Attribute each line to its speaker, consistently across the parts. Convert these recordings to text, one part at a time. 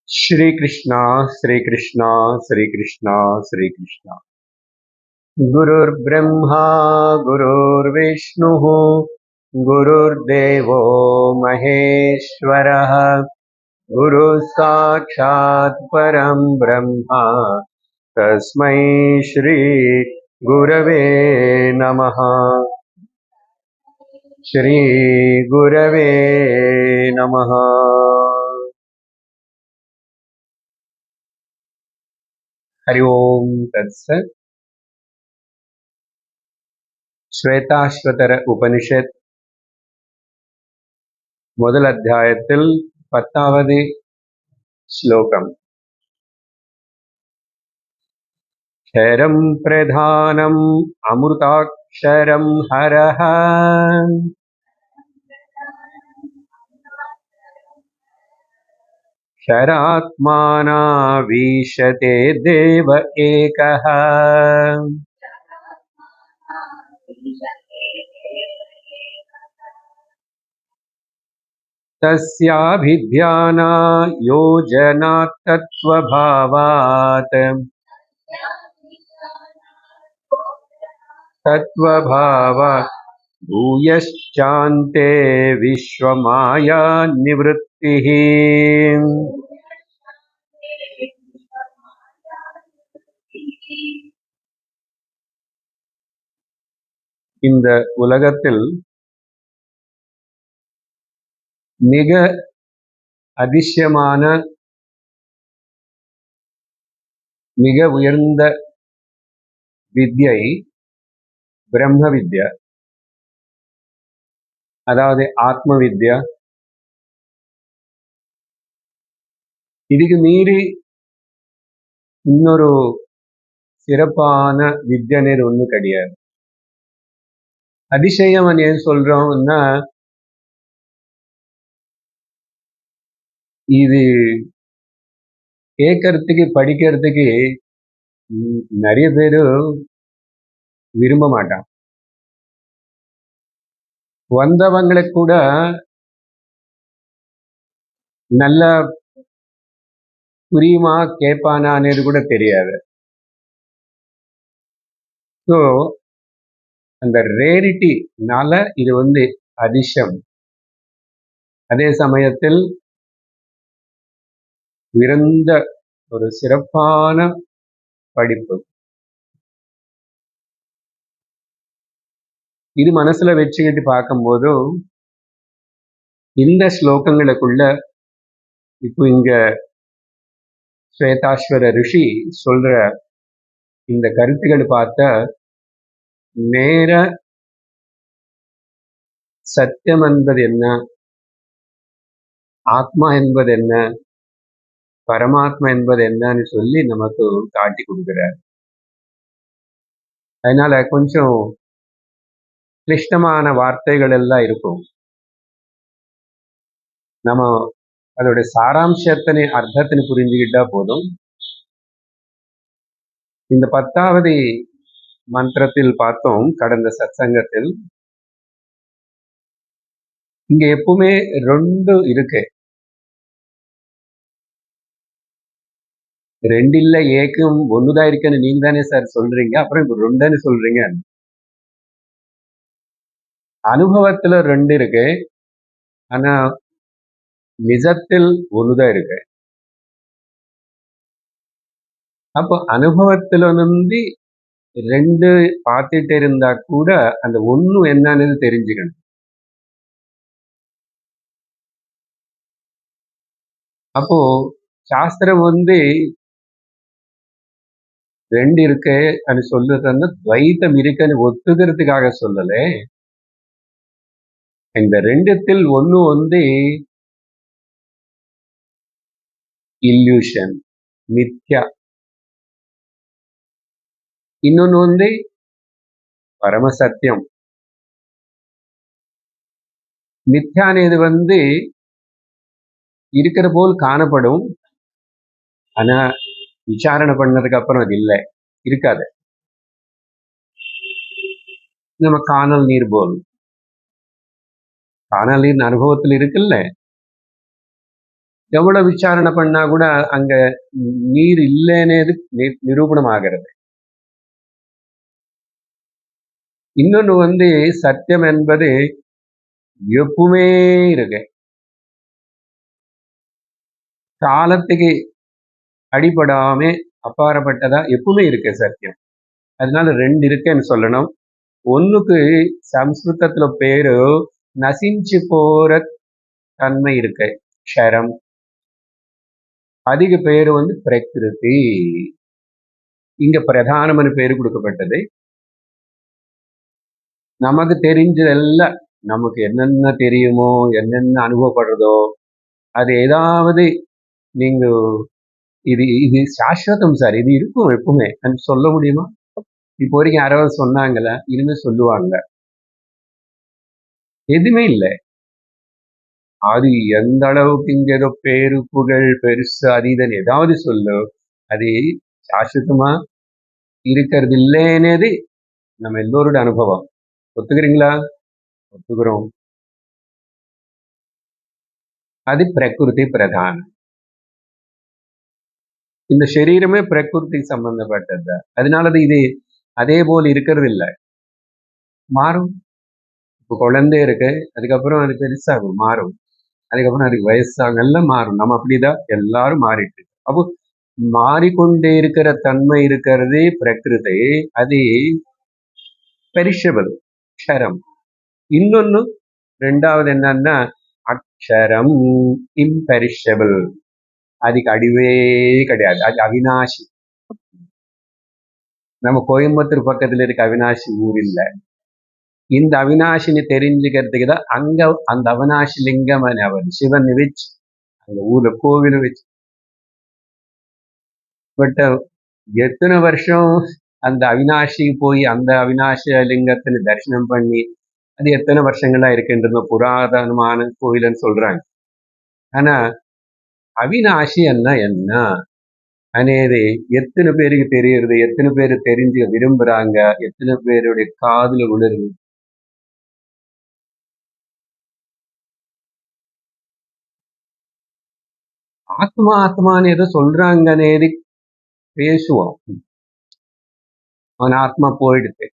Speaker 1: श्री कृष्णा श्री कृष्णा श्री कृष्णा श्री कृष्णा। गुरुर्ब्रह्मा गुरुर्विष्णुः गुरुर्देवो महेश्वरः गुरुः साक्षात् परं ब्रह्म तस्मै श्री गुरवे नमः। श्री गुरवे नमः। हरि ओम तत्सत्। श्वेताश्वतर उपनिषत् முதல் அத்தியாயத்தில் 10வது ஸ்லோகம். க்ஷரம் பிரதானம் அமிர்தாக்ஷரம் ஹரஹ க்ஷராத்மானா வீஷதே தேவ ஏகஹ தஸ்யாபித்யானா யோஜனாத் தத்வபாவாத் தத்வபாவாத் பூயश्चान्ते விஸ்வமாயா நிவృத்திஹ. இந்த உலகத்தில் மிக அதிசயமான மிக உயர்ந்த வித்யை பிரம்ம வித்யா, அதாவது ஆத்ம வித்யா. இதுக்கு மீறி இன்னொரு சிறப்பான வித்யனேர் ஒண்ணு கிடையாது. அதிசயம் ஏன் சொல்றோம்னா, இது கேட்கறதுக்கு படிக்கிறதுக்கு நிறைய பேரு விரும்ப மாட்டான். வந்தவங்களுக்கு கூட நல்லா புரியுமா கேட்பானான்னு கூட தெரியாது. ஸோ அந்த ரேரிட்டினால இது அதிசயம். அதே சமயத்தில் உயர்ந்த ஒரு சிறப்பான படிப்பு. இது மனசுல வச்சுக்கிட்டு பார்க்கும்போது இந்த ஸ்லோகங்களுக்குள்ள இப்போ இங்க ஸ்வேதாஸ்வர ரிஷி சொல்ற இந்த கருத்துக்கள் பார்த்தா நேர சத்தியம் என்பது என்ன, ஆத்மா என்பது என்ன, பரமாத்மா என்பது என்னன்னு சொல்லி நமக்கு காட்டி கொடுக்கிறார். அதனால கொஞ்சம் கிளிஷ்டமான வார்த்தைகள் எல்லாம் இருக்கும். நம்ம அதோட சாராம்சத்தினை அர்த்தத்தினை புரிஞ்சுக்கிட்டா போதும். இந்த 10வது மந்திரத்தில் பார்த்தோம் கடந்த சத்சங்கத்தில், இங்க எப்பவுமே 2 இருக்கு. 2 இல்ல, ஏக்கும் 1தான் இருக்குன்னு நீங்க தானே சார் சொல்றீங்க, அப்புறம் இப்போ 2ன்னு சொல்றீங்க. அனுபவத்துல 2 இருக்கு, ஆனா நிஜத்தில் 1தான் இருக்கு. அப்போ அனுபவத்துல 2 பார்த்துட்டு இருந்தா கூட அந்த 1 என்னன்னு தெரிஞ்சுக்கணும். அப்போ சாஸ்திரம் 2 இருக்கு அது சொல்றது துவைத்தம் இருக்குன்னு ஒத்துக்கிறதுக்காக சொல்லல. இந்த 2த்தில் 1 இல்யூஷன், மித்யா. இன்னொன்னு பரமசத்தியம். மித்யானது இருக்கிற போல் காணப்படும், ஆனா விசாரணை பண்ணதுக்கு அப்புறம் அது இல்லை, இருக்காது. நம்ம காணல் நீர் போல். காணல் நீர் அனுபவத்தில் இருக்குல்ல, எவ்வளவு விசாரணை பண்ணா கூட அங்க நீர் இல்லைன்னே நிரூபணம் ஆகிறது. இன்னொன்னு சத்தியம் என்பது எப்பவுமே இருக்கு, காலத்துக்கு அடிபடாம அப்பாற்பட்டதா எப்பவுமே இருக்கு சத்தியம். அதனால ரெண்டு இருக்குன்னு சொல்லணும். ஒண்ணுக்கு சம்ஸ்கிருதத்துல பேரு நசிஞ்சு போற தன்மை இருக்கு, க்ஷரம். அதிக பேரு பிரகிருதி. இங்க பிரதானமான பேரு கொடுக்கப்பட்டது. நமக்கு தெரிஞ்சதெல்லாம், நமக்கு என்னென்ன தெரியுமோ, என்னென்ன அனுபவப்படுறதோ, அது ஏதாவது நீங்க இது இது சாஸ்வதம் சார், இது இருக்கும் எப்பவுமே சொல்ல முடியுமா? இப்போ வரைக்கும் யாராவது சொன்னாங்களா? இனிமே சொல்லுவாங்க? எதுவுமே இல்லை. அது எந்த அளவுக்கு இங்க ஏதோ பேரு புகழ் பெருசு அதீதன் ஏதாவது சொல்லு, அது சாஸ்வதமா இருக்கிறது இல்லைன்னது நம்ம எல்லோருடைய அனுபவம். ஒத்துக்கிறீங்களா? ஒத்துக்கிறோம். அது பிரகிருதி பிரதானம். இந்த சரீரமே பிரகிருதி சம்பந்தப்பட்டது. அதனாலது இது அதே போல் இருக்கிறது இல்லை, மாறும். இப்போ குழந்தை இருக்கு, அதுக்கப்புறம் அது பெருசாகும், மாறும். அதுக்கப்புறம் அதுக்கு வயசாகும், எல்லாம் மாறும். நம்ம அப்படிதான் எல்லாரும் மாறிட்டு. அப்போ மாறிக்கொண்டே இருக்கிற தன்மை இருக்கிறது பிரகிருதி. அது பெரிஷபிள், க்ஷரம். இன்னொன்னு ரெண்டாவது என்னன்னா அக்ஷரம், இம்பெரிஷபிள். அதுக்கு அடிவே கிடையாது, அது அவினாசி. நம்ம கோயம்புத்தூர் பக்கத்துல இருக்க அவினாசி ஊர் இல்ல. இந்த அவினாசினி தெரிஞ்சுக்கிறதுக்கு தான் அங்க அந்த அவினாசி லிங்கம் அவர் சிவன் வச்சு அந்த ஊர்ல கோவில் வச்சு. பட் எத்தனை வருஷம் அந்த அவினாசி போய் அந்த அவினாசி லிங்கத்தினை தரிசனம் பண்ணி அது எத்தனை வருஷங்களா இருக்குன்றது புராதனமான கோயில்னு சொல்றாங்க. ஆனா அவினாசி என்ன అనేది எத்தனை பேருக்கு தெரியுது, எத்தனை பேர் தெரிஞ்சு விரும்புறாங்க, எத்தனை பேருடைய காதுல விழுது. ஆத்மா ஆத்மான்னு ஏதோ சொல்றாங்க అనేది பேசுவோம். அவன் ஆத்மா போயிடுது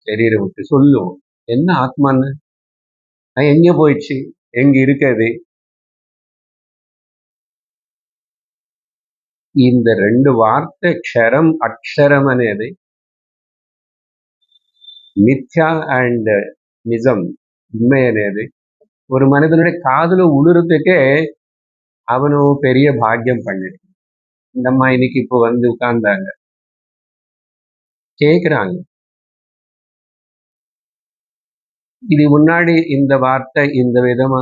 Speaker 1: சரீரம் விட்டு, சொல்லுவோம் என்ன ஆத்மான்னு, எங்க போயிடுச்சு, எங்க இருக்குது. இந்த ரெண்டு వార్త క్షరం అక్షరం అనేది மித்யா அண்ட் நிஜம், உண்மை అనేది ஒரு மனிதனுடைய காதுல உளுறதுக்கே அவனும் பெரிய பாக்கியம் பண்ணிருக்கு. இந்த அம்மா இன்னைக்கு இப்போ உட்கார்ந்தாங்க, கேட்கிறாங்க. இது முன்னாடி இந்த வார்த்தை இந்த விதமா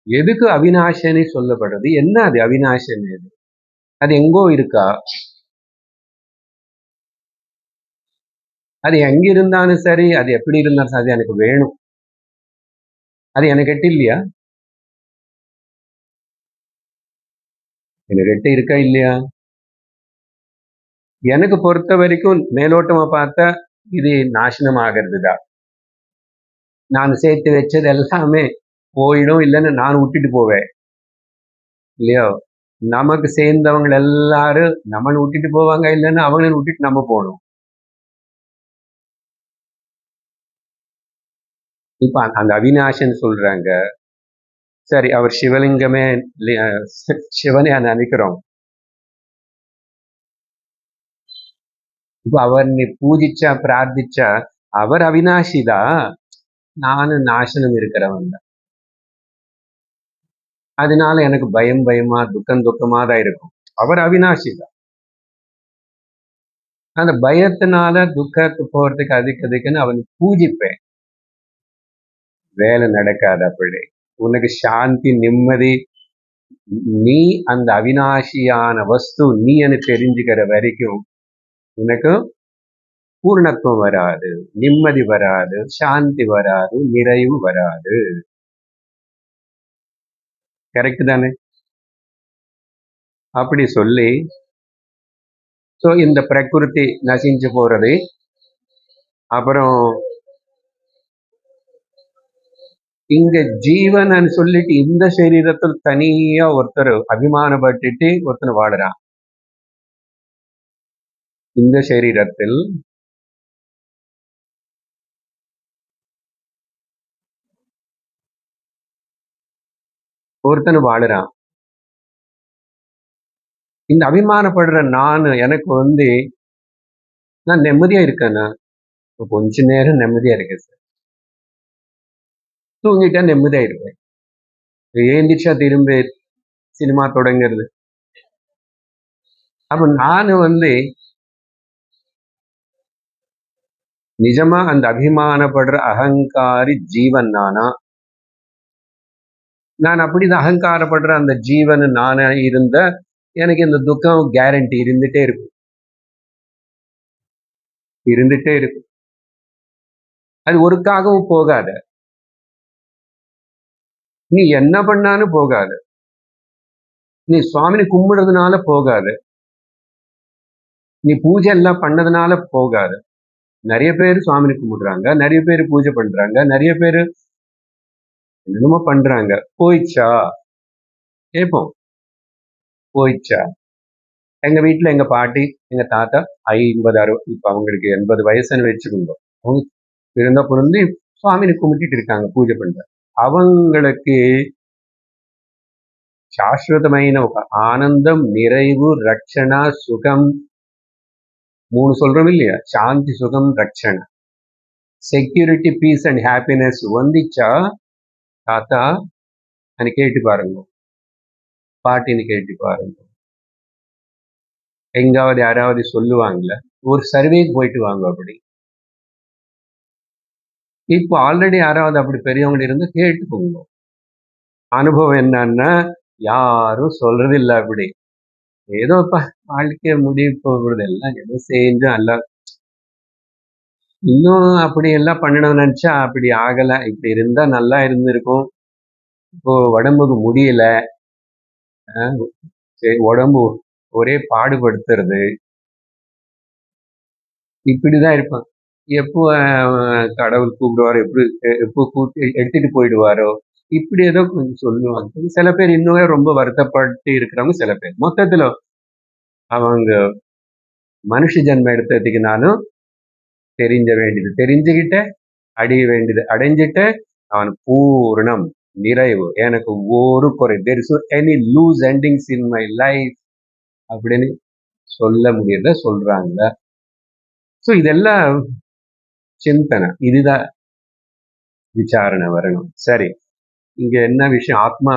Speaker 1: எதுக்கு அவினாஷனி சொல்லப்படுறது, என்ன அது அவினாஷன், அது எங்கோ இருக்கா, அது எங்க இருந்தாலும் சரி, அது எப்படி இருந்தாலும் சரி, அது எனக்கு வேணும். அது எனக்கு எட்டு இல்லையா, எனக்கு எட்டு இருக்கா இல்லையா? எனக்கு பொறுத்த வரைக்கும் மேலோட்டமா பார்த்தா இது நாசனம் ஆகிறது தான். நான் சேர்த்து வச்சது எல்லாமே போயிடும், இல்லைன்னு நான் விட்டுட்டு போவேன் இல்லையோ. நமக்கு சேர்ந்தவங்க எல்லாரும் நம்மளை விட்டுட்டு போவாங்க, இல்லைன்னா அவங்கள விட்டுட்டு நம்ம போகணும். இப்ப அந்த அவினாஷன் சொல்றாங்க, சரி அவர் சிவலிங்கமே, சிவனே நினைக்கிறோம். இப்ப அவர்ని பூஜிச்சா பிரார்த்திச்சா அவர் அவினாஷிதான், நானு நாசனம் இருக்கிறவன் தான். அதனால எனக்கு பயம் பயமா துக்கமா தான் இருக்கும். அவர் அவினாஷி தான். அந்த பயத்தினால துக்கத்து போறதுக்கு அதுக்குன்னு அவன் பூஜிப்பேன். வேலை நடக்காது அப்படி. உனக்கு சாந்தி நிம்மதி, நீ அந்த அவினாஷியான வஸ்து நீ எனக்கு தெரிஞ்சுக்கிற வரைக்கும் உனக்கு பூர்ணத்துவம் வராது, நிம்மதி வராது, சாந்தி வராது, நிறைவு வராது. கரெக்ட் தானே? அப்படி சொல்லி இந்த பிரகிருதி நசிஞ்சு போறது, அப்புறம் இங்க ஜீவன் சொல்லிட்டு இந்த சரீரத்தில் தனியா ஒருத்தர் அபிமானப்பட்டுட்டு ஒருத்தர் வாடுறான். இந்த சரீரத்தில் ஒருத்தன் வாடுறான். இந்த அபிமானப்படுற நான் எனக்கு நான் நிம்மதியா இருக்கேன்னா கொஞ்ச நேரம் நிம்மதியா இருக்கேன் சார். தூங்கிட்டா நிம்மதியா இருப்பேன். ஏந்திரிச்சா திரும்ப சினிமா தொடங்குறது. அப்ப நான் நிஜமா அந்த அபிமானப்படுற அகங்காரி ஜீவன் நானா? நான் அப்படிதான் அகங்காரப்படுற அந்த ஜீவன் நானா இருந்த எனக்கு இந்த துக்கம் கேரண்டி இருந்துட்டே இருக்கும். அது ஒருக்காகவும் போகாது. நீ என்ன பண்ணாலும் போகாது. நீ சுவாமினை கும்பிடுறதுனால போகாது. நீ பூஜை எல்லாம் பண்ணதுனால போகாது. நிறைய பேர் சுவாமினை கும்பிடுறாங்க, நிறைய பேர் பூஜை பண்றாங்க, நிறைய பேர் என்னமோ பண்றாங்க. போயிடுச்சா கேட்போம். போயிடுச்சா? எங்க வீட்டுல எங்க பாட்டி எங்க தாத்தா 50 60 இப்ப அவங்களுக்கு 80 வயசுன்னு வச்சுக்கோங்க. அவங்க பிறந்த பிறந்து சுவாமினை கும்பிட்டுட்டு இருக்காங்க, பூஜை பண்றாங்க. அவங்களுக்கு శాశ్వతమైన ఒక ఆనందం, நிறைவு, ரட்சணா, சுகம் 3 சொல்றோம் இல்லையா? சாந்தி, சுகம், Rakshana, security, peace and happiness வந்துச்சா தாத்தா అని கேட்டு பாருங்க, பாட்டின்னு கேட்டு பாருங்க. எங்காவது யாராவது சொல்லுவாங்கல்ல, ஒரு சர்வேக்கு போயிட்டு வாங்க. அப்படி இப்போ ஆல்ரெடி யாராவது அப்படி பெரியவங்க இருந்து கேட்டுக்கோங்க. அனுபவம் என்னன்னா யாரும் சொல்றது இல்லை. அப்படி ஏதோ வாழ்க்கைய முடிவு போகிறது எல்லாம் ஏதோ செஞ்சு அல்ல. இன்னும் அப்படி எல்லாம் பண்ணணும்னு நினைச்சா அப்படி ஆகல. இப்படி இருந்தா நல்லா இருந்திருக்கும். இப்போ உடம்புக்கு முடியல, உடம்பு ஒரே பாடுபடுத்துறது, இப்படிதான் இருப்பான். எப்போ கடவுள் கூப்பிடுவாரோ, எப்போ எடுத்துட்டு போயிடுவாரோ, இப்படி ஏதோ கொஞ்சம் சொல்லுவாங்க. சில பேர் இன்னுமே ரொம்ப வருத்தப்பட்டு இருக்கிறவங்க சில பேர். மொத்தத்துல அவங்க மனுஷ ஜென்மம் எடுத்ததுக்குனாலும் தெரிஞ்ச வேண்டியது தெரிஞ்சுக்கிட்ட, அடைய வேண்டியது அடைஞ்சிட்ட, அவன் பூர்ணம், நிறைவு, எனக்கு ஒரு குறை, there is any loose endings in my life அப்படின்னு சொல்ல முடியறத சொல்றாங்க. ஸோ இதெல்லாம் சிந்தனை, இதுதான் விசாரணை வரணும். சரி, இங்க என்ன விஷயம்? ஆத்மா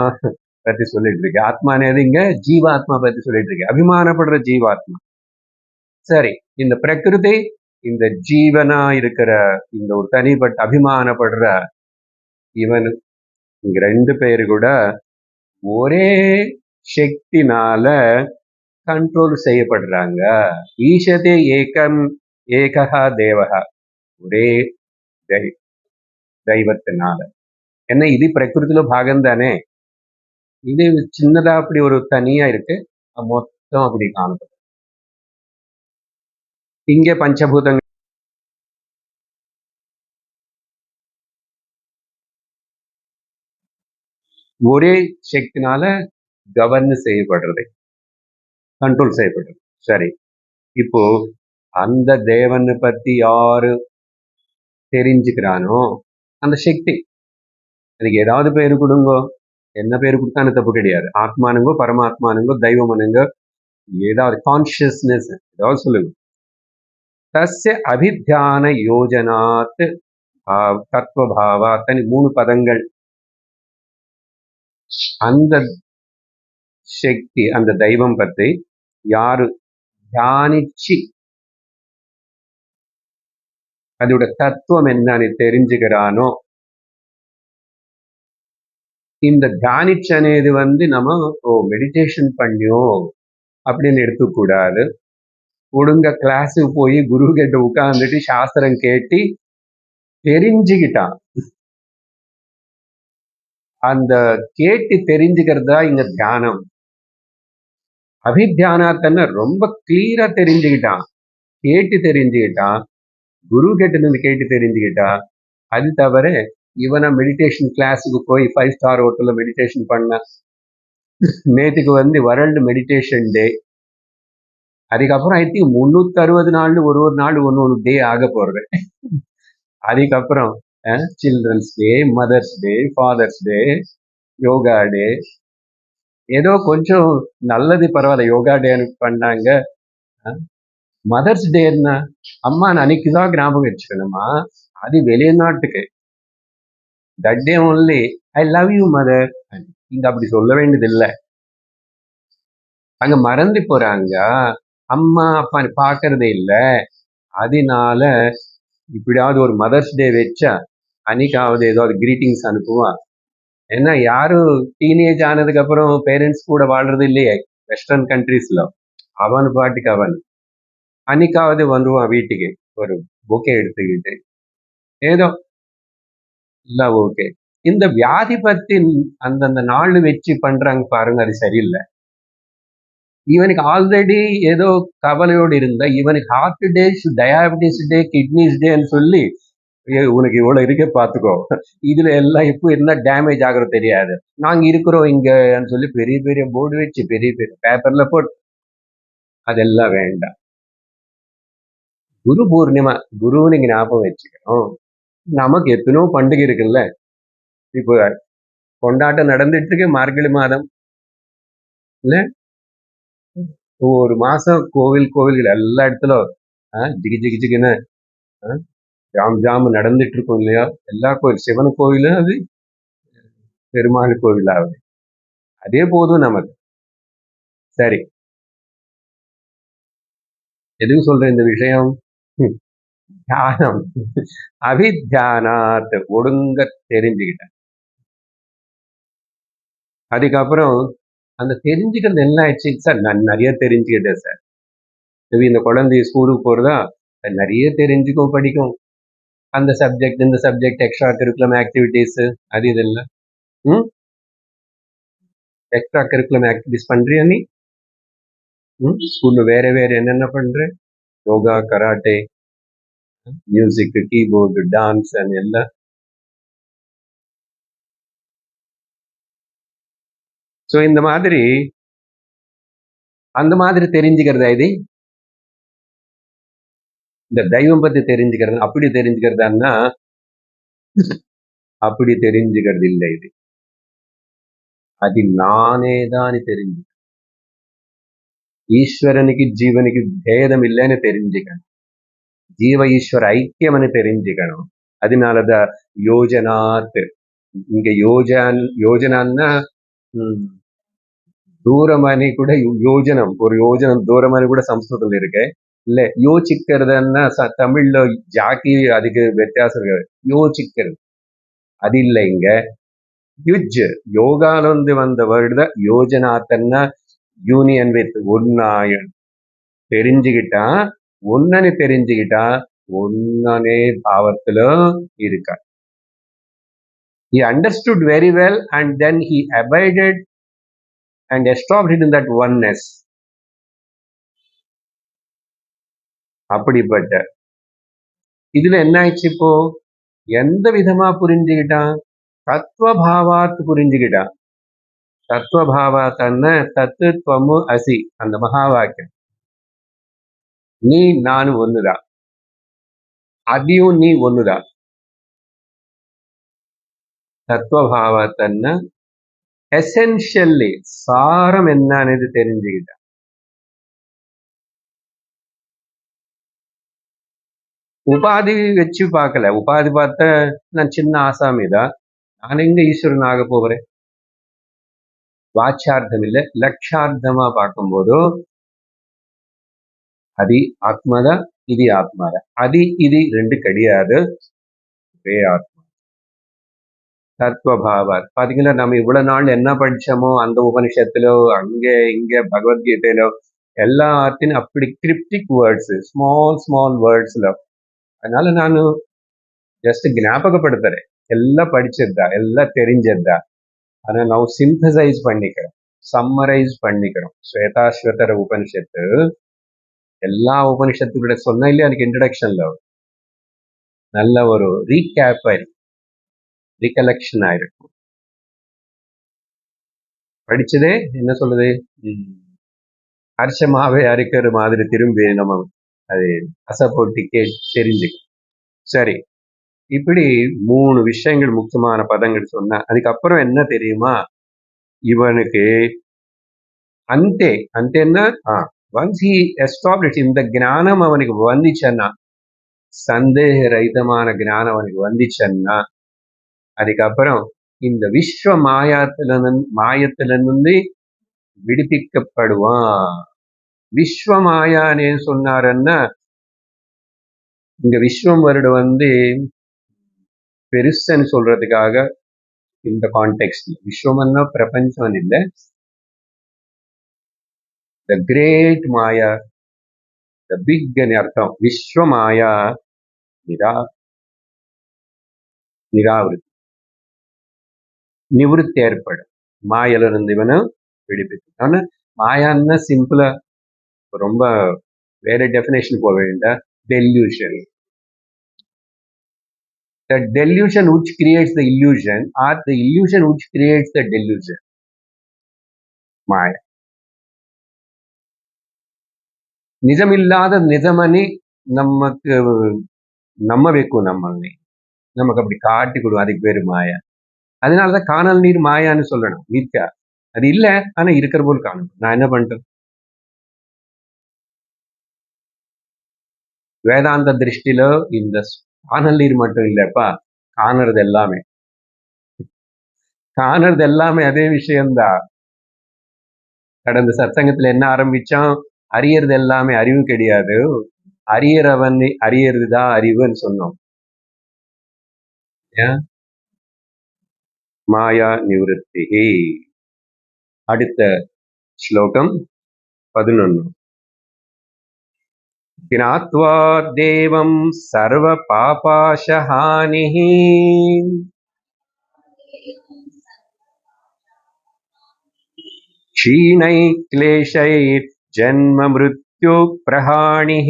Speaker 1: பத்தி சொல்லிட்டு இருக்கு. ஆத்மானது இங்க ஜீவாத்மா பத்தி சொல்லிட்டு இருக்கு, அபிமானப்படுற ஜீவாத்மா. சரி, இந்த பிரகிருதி, இந்த ஜீவனா இருக்கிற இந்த ஒரு தனிப்பட்ட அபிமானப்படுற இவன், இங்க 2 பேரு கூட ஒரே சக்தினால கண்ட்ரோல் செய்யப்படுறாங்க. ஈஷதே ஏகம் ஏகஹா தேவஹா, ஒரே தெய்வத்தினால. என்ன இது பிரகிருதியில பாகம் தானே. இது சின்னதா அப்படி ஒரு தனியா இருக்கு, மொத்தம் அப்படி காணப்படும். இங்க பஞ்சபூதங்கள் ஒரே சக்தினால கவர்ன் செய்யப்படுறது, கண்ட்ரோல் செய்யப்படுறது. சரி, இப்போ அந்த தேவனை பத்தி யாரு தெரிஞ்சுக்கிறானோ அந்த சக்தி, அதுக்கு ஏதாவது பேரு கொடுங்கோ, என்ன பேரு கொடுத்தாலும் தப்பு கிடையாது. ஆத்மானுங்கோ, பரமாத்மானுங்கோ, தெய்வமனுங்கோ, ஏதாவது கான்சியஸ்னஸ் ஏதாவது சொல்லுங்க. தஸ்ய அபித்தியான யோஜனாத் தத்துவபாவாத்தனி 3 பதங்கள். அந்த சக்தி, அந்த தெய்வம் பத்தி யாரு தியானிச்சு அதோட தத்துவம் என்னன்னு தெரிஞ்சுக்கிறானோ, இந்த தியானிச்சு అనేది நம்ம மெடிடேஷன் பண்ணியோ அப்படின்னு எடுத்துக்கூடாது. ஒழுங்க கிளாஸுக்கு போய் குரு கிட்ட உட்கார்ந்துட்டு சாஸ்திரம் கேட்டு தெரிஞ்சுக்கிட்டான். அந்த கேட்டு தெரிஞ்சுக்கிறதா இங்க தியானம். அபித்தியானத்தன்ன ரொம்ப கிளியரா தெரிஞ்சுக்கிட்டான், கேட்டு தெரிஞ்சுக்கிட்டான், குரு கிட்ட இருந்து கேட்டு தெரிஞ்சுக்கிட்டான். அது தவிர இவனை மெடிடேஷன் கிளாஸுக்கு போய் 5 ஸ்டார் ஹோட்டலில் மெடிடேஷன் பண்ண. நேற்றுக்கு வந்து வேர்ல்டு மெடிடேஷன் டே. அதுக்கப்புறம் ஐ திங்க் 360 நாள் ஒரு நாள் ஒன்று டே ஆக போகிறது. அதுக்கப்புறம் children's day, mother's day, fathers டே, யோகா டே. ஏதோ கொஞ்சம் நல்லது, பரவாயில்ல, யோகா டே பண்ணாங்க. மதர்ஸ் டேன்னா அம்மா அன்னைக்கு தான் ஞாபகம் வச்சுக்கணுமா? அது வெளிநாட்டுக்கு. That day only I love you mother. இங்க அப்படி சொல்ல வேண்டியதில்லை. அங்க மறந்து போறாங்க, அம்மா அப்பா பார்க்கறதே இல்லை. அதனால இப்படியாவது ஒரு மதர்ஸ் டே வச்சா அன்னைக்காவது ஏதாவது கிரீட்டிங்ஸ் அனுப்புவா. ஏன்னா யாரும் டீனேஜ் ஆனதுக்கு அப்புறம் பேரண்ட்ஸ் கூட வாழ்றது இல்லையே வெஸ்டர்ன் கண்ட்ரீஸ்ல. அவன் பாட்டுக்கு அவன் அன்னைக்காவது வந்துவான் வீட்டுக்கு ஒரு பொக்கே எடுத்துக்கிட்டு. ஏதோ இல்ல, ஓகே. இந்த வியாதி பத்தி அந்தந்த நாள் வச்சு பண்றாங்க பாருங்க, அது சரியில்லை. இவனுக்கு ஆல்ரெடி ஏதோ கவலையோடு இருந்தா இவனுக்கு ஹார்ட் டே, டயாபிட்டிஸ் டே, கிட்னிஸ் டேன்னு சொல்லி உனக்கு இவ்வளவு இருக்க பாத்துக்கோ, இதுல எல்லாம் இப்போ என்ன டேமேஜ் ஆகுறது தெரியாது, நாங்க இருக்கிறோம் இங்கன்னு சொல்லி பெரிய பெரிய போர்டு வச்சு பெரிய பெரிய பேப்பர்ல போட்டு. அதெல்லாம் வேண்டாம். குரு பூர்ணிமா, குருன்னு ஞாபகம் வச்சுக்கணும். நமக்கு எத்தனோ பண்டிகை இருக்குல்ல. இப்போ கொண்டாட்டம் நடந்துட்டு இருக்கு மார்கழி மாதம் இல்ல. ஒரு மாசம் கோவில்கள் எல்லா இடத்துலும் ஜிகி ஜிகி ஜிகின்னு ஜாம் ஜாம் நடந்துட்டு இருக்கும் இல்லையா? எல்லா கோவில், சிவன் கோவிலும் அது, பெருமாள் கோவிலாவது, அதே போதும் நமக்கு. சரி, எதுவும் சொல்ற இந்த விஷயம்? தியானம், அபித்தியானாத், ஒடுங்க தெரிஞ்சுக்கிட்டேன். அதுக்கப்புறம் அந்த தெரிஞ்சுக்கிறது என்ன ஆயிடுச்சு சார்? நான் நிறைய தெரிஞ்சுக்கிட்டேன் சார். இந்த குழந்தை ஸ்கூலுக்கு போறதா நிறைய தெரிஞ்சுக்கும், படிக்கும். அந்த சப்ஜெக்ட் இந்த சப்ஜெக்ட் எக்ஸ்ட்ரா கரிக்குலம் ஆக்டிவிட்டிஸ் அது இதெல்லாம். எக்ஸ்ட்ரா கரிக்குலம் ஆக்டிவிட்டிஸ் பண்றியா நீ? ஸ்கூல்ல வேற வேற என்னென்ன பண்ற? Yoga, karate, music, keyboard, dance எல்லாம். ஸோ இந்த மாதிரி அந்த மாதிரி தெரிஞ்சுக்கிறதா இது? இந்த தெய்வம் பத்தி தெரிஞ்சுக்கிறது அப்படி தெரிஞ்சுக்கிறதான்னா அப்படி தெரிஞ்சுக்கிறது இல்லை. இது அது நானே தான் தெரிஞ்சு, ஈஸ்வரனுக்கு ஜீவனுக்கு பேதம் இல்லைன்னு தெரிஞ்சுக்கணும், ஜீவ ஈஸ்வர ஐக்கியம்னு தெரிஞ்சுக்கணும். அதனாலதான் யோஜனாத். இங்க யோஜனான்னா தூரமணி கூட யோஜனம், ஒரு யோஜனம் தூரமணி கூட சம்ஸ்கிருதம் இருக்கு இல்ல. யோசிக்கிறதுன்னா தமிழ்ல ஜாக்கி, அதுக்கு வித்தியாசம் இருக்கு. யோசிக்கிறது அது இல்லை. இங்க யுஜ், யோகானந்து வந்த வேர்டு தான் யோஜனாத்தன்னா யூனியன் வித் ஒன்னாயன். தெரிஞ்சுக்கிட்டா ஒன்னனு தெரிஞ்சுக்கிட்டா ஒன்னனே பாவத்துல இருக்கா. He understood very well and then he abided and established in that oneness. அப்படிப்பட்ட இதுல என்ன ஆயிடுச்சு? இப்போ எந்த விதமா புரிஞ்சுக்கிட்டான்? தத்துவபாவாத் புரிஞ்சுக்கிட்டான். தத்துவபாவாத்தன்ன தத்துவமு அசி, அந்த மகா வாக்கியம். நீ நானும் ஒண்ணுதான், அதையும் நீ ஒண்ணுதான். தத்துவபாவத்தன்ன எசென்ஷியல்லி சாரம் என்னன்னு தெரிஞ்சுக்கிட்டான். உபாதி வச்சு பார்க்கல. உபாதி பார்த்த நான் சின்ன ஆசாமி தான், நான் எங்க ஈஸ்வரன் ஆக போகிறேன்? வாட்சார்த்தம் இல்லை, லட்சார்த்தமா பார்க்கும்போது அது ஆத்மாதான், இது ஆத்மாதான். அது இது ரெண்டு கிடையாது, ஒரே ஆத்மா. தத்துவபாவா பாத்தீங்கன்னா, நம்ம இவ்வளவு நாள் என்ன படிச்சோமோ அந்த உபனிஷத்திலோ அங்க இங்க பகவத்கீதையிலோ எல்லாத்தையும் அப்படி கிரிப்டிக் வேர்ட்ஸ், ஸ்மால் வேர்ட்ஸ்ல. அதனால நான் ஜஸ்ட் ஞாபகப்படுத்துறேன். எல்லாம் படிச்சதுதான், எல்லாம் தெரிஞ்சதுதான். ஆனா ನಾವು சிந்தசைஸ் பண்ணிக்கிறோம், சம்மரைஸ் பண்ணிக்கிறோம். ஸ்வேதாஸ்வதர உபனிஷத்து எல்லா உபனிஷத்துக்கூட சொன்ன இல்லையா, அதுக்கு இன்ட்ரடக்ஷன்ல நல்ல ஒரு ரீகேப் ஆயிருக்கு. ரிகலெக்ஷன் ஆயிருக்கும். படிச்சதே என்ன சொல்லுது? அரிசமாவே அரிக்கிற மாதிரி திரும்பி நம்ம அது அசைப்போட்டிக்கே தெரிஞ்சுக்கும். சரி, இப்படி 3 விஷயங்கள் முக்கியமான பதங்கள் சொன்னா அதுக்கப்புறம் என்ன தெரியுமா? இவனுக்கு అంతేன்னா once he established இந்த ஞானம் அவனுக்கு வந்துச்சன்னா, சந்தேக ரహితமான ஞானம் அவனுக்கு வந்துச்சன்னா, அதுக்கப்புறம் இந்த விஸ்வ மாயத்திலிருந்து விடுவிக்கப்படுவான். விஸ்வ மாயான்னு சொன்னாருன்னா, இங்க விஸ்வம் வருடம் பெருசுன்னு சொல்றதுக்காக இந்த கான்டெக்ட் விஸ்வம்னா பிரபஞ்சம் இல்லை, the great Maya, the big அர்த்தம். விஸ்வ மாயா நிராவிருத்தி, நிவೃತ್ತಿ ஏற்படும். மாயில இருந்து இவனை விடுவிக்கும். ஆனா மாயான்னா சிம்பிளா ரொம்ப வேற டெஃபினேஷன் போக வேண்டாம். Delusion. The delusion which creates the illusion or the illusion which creates the delusion. மாயா. நிஜமில்லாத நிஜமனி நமக்கு நம்பಬೇಕು நம்மளை. நமக்கு அப்படி காட்டி கொடுக்கும். அதுக்கு பேரு மாயா. அதனாலதான் காணல் நீர் மாயான்னு சொல்லணும். மித்யா. அது இல்ல, ஆனா இருக்கிற போல் காணும். நான் என்ன பண்றேன்? வேதாந்த திருஷ்டில இந்த காணல் நீர் மட்டும் இல்லப்பா, காணறது எல்லாமே அதே விஷயம்தான். கடந்த சத்சங்கத்துல என்ன ஆரம்பிச்சோம்? அறியறது எல்லாமே அறிவு கிடையாது, அறியறதுதான் அறிவுன்னு சொன்னோம். மாயா நிவೃತ್ತಿ. அடுத்த ஸ்லோகம் 11. ஞாத்வா தேவம் சர்வ பாபாசஹானிஹ க்ஷீணை க்லேஷைர் ஜன்ம மிருத்யு பிரஹாணிஹ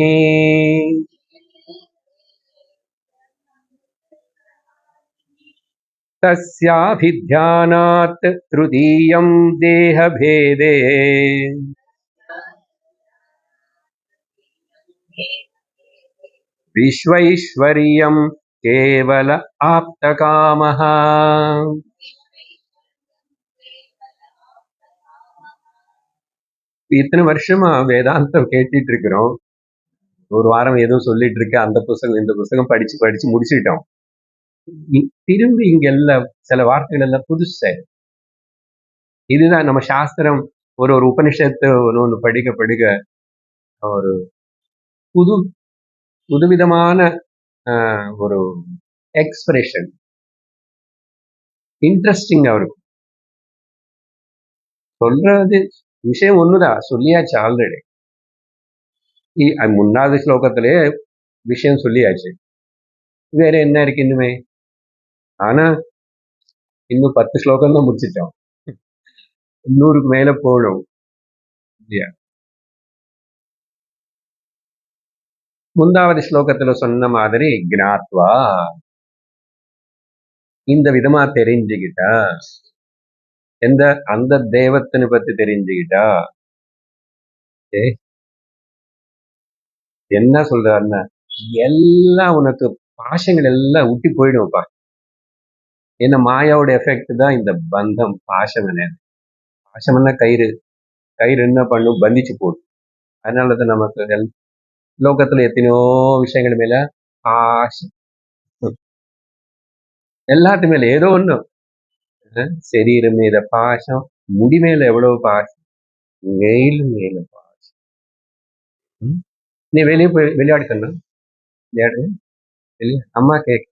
Speaker 1: தஸ்யாபித்யானாத் த்ருதீயம் தேஹபேதே விஸ்வைஸ்வரியம் கேவல ஆப்தகாமஹ. இத்தனை வருஷமா வேதாந்தம் கேட்டுட்டு இருக்கிறோம். ஒரு வாரம் ஏதோ சொல்லிட்டு இருக்க, அந்த புத்தகம் இந்த புத்தகம் படிச்சு முடிச்சுட்டோம். திரும்பி இங்க எல்லாம் சில வார்த்தைகள் எல்லாம் புதுசு. இதுதான் நம்ம சாஸ்திரம். ஒரு உபனிஷத்து ஒன்று படிக்க ஒரு புதுவிதமான ஒரு எக்ஸ்பிரஷன், இன்ட்ரெஸ்டிங்கா இருக்கும். சொல்றது விஷயம் ஒண்ணுதான், சொல்லியாச்சு ஆல்ரெடி. முன்னாவது ஸ்லோகத்திலே விஷயம் சொல்லியாச்சு. வேற என்ன இருக்கு இன்னுமே? ஆனா இன்னும் 10 ஸ்லோகம் தான் முடிச்சிட்டோம். 100க்கு மேல போடும் இல்லையா? முந்தாவது ஸ்லோகத்துல சொன்ன மாதிரி ஞாத்வா, இந்த விதமா தெரிஞ்சுக்கிட்டா, அந்த தெய்வத்தினை பத்தி தெரிஞ்சுக்கிட்டா, என்ன சொல்றாருன்னா, எல்லாம் உனக்கு பாசங்கள் எல்லாம் ஊட்டி போயிடும்ப்பா. ஏன்னா மாயாவோட எஃபெக்ட் தான் இந்த பந்தம், பாசம். பாசம்னா கயிறு என்ன பண்ணும்? பந்திச்சு போடும். அதனாலதான் நமக்கு லோகத்துல எத்தனையோ விஷயங்கள் மேல பாசம், எல்லாத்து மேல ஏதோ ஒண்ணு. சரீரம் மீத பாசம், முடி மேல எவ்வளவு பாசம், மேலும் பாசம். நீ வெளியே போய் விளையாடி சொன்ன விளையாடு, அம்மா கேட்க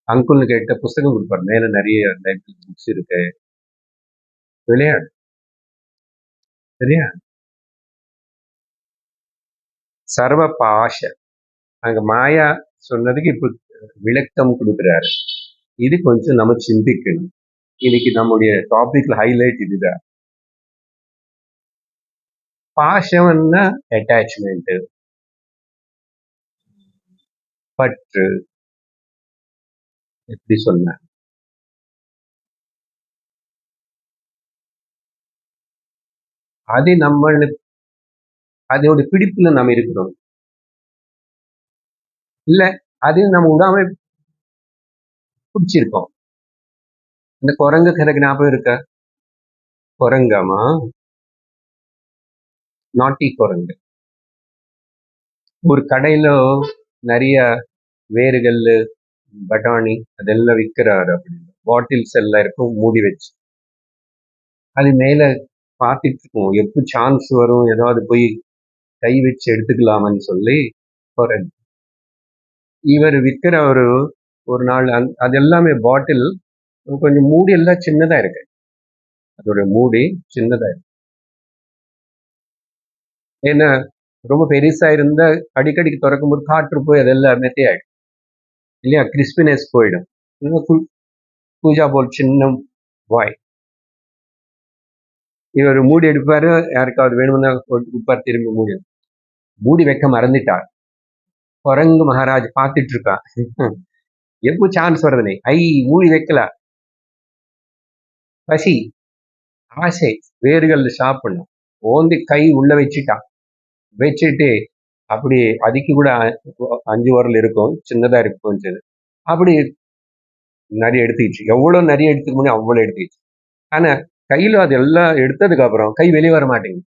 Speaker 1: அங்குள்னு கேட்ட புஸ்தகம் கொடுப்பாரு. மேல நிறைய புக்ஸ் இருக்கு, விளையாடு. சரியா? சர்வ பாஷ, அங்க மாயா சொன்னதுக்கு இப்ப விளக்கம் கொடுக்குறாரு. இது கொஞ்சம் நம்ம சிந்திக்கணும். இன்னைக்கு நம்முடைய டாபிக்ல ஹைலைட் இதுதான். பாஷம்னா அட்டாச்மெண்ட், பற்று, எப்படி சொன்ன, அது நம்மளுக்கு அதோட பிடிப்புல நம்ம இருக்கிறோம். இல்ல அது நம்ம விடாம பிடிச்சிருக்கோம். இந்த குரங்கு கதை ஞாபகம் இருக்க? குரங்காமா, நாட்டி குரங்கு. ஒரு கடையில நிறைய வேர்கள், பட்டாணி அதெல்லாம் விற்கிறாரு. அப்படின்னு பாட்டில்ஸ் எல்லாம் இருக்கும் மூடி வச்சு. அது மேல பார்த்துட்டு இருக்கும், எப்போ சான்ஸ் வரும் ஏதாவது போய் கை வச்சு எடுத்துக்கலாமன்னு சொல்லி குரங்கு. இவர் விற்கிற ஒரு நாள் அது எல்லாமே பாட்டில் கொஞ்சம் மூடி எல்லாம் சின்னதா இருக்கு. அதோட மூடி சின்னதா இருக்கு. ஏன்னா ரொம்ப பெருசா இருந்தா அடிக்கடிக்கு திறக்கும்போது காற்று போய் அதெல்லாம் மெத்தி ஆயிடும் இல்லையா, கிறிஸ்பினஸ் போயிடும். பூஜா போல் சின்ன வாய். இவர் மூடி எடுப்பாரு, யாருக்காவது வேணும்னா கொடுப்பார், திரும்பி மூடி வைக்க மறந்துட்டார். குரங்கு மகாராஜ் பார்த்துட்டு இருக்கான், எப்போ சான்ஸ் வருதுனே, மூடி வைக்கல, பசி, ஆசை, வேர்கள் சாப்பிடணும், ஓந்தி கை உள்ள வச்சுட்டு அப்படி அதுக்கு கூட 5 வரல் இருக்கும், சின்னதா இருக்கும் கொஞ்சம். அப்படி நிறைய எடுத்துக்கிச்சு, எவ்வளவு நிறைய எடுத்துக்க முடியும் அவ்வளவு எடுத்துக்கிச்சு. ஆனா கையில அது எல்லாம் எடுத்ததுக்கு அப்புறம் கை வெளியே வர மாட்டேங்குது.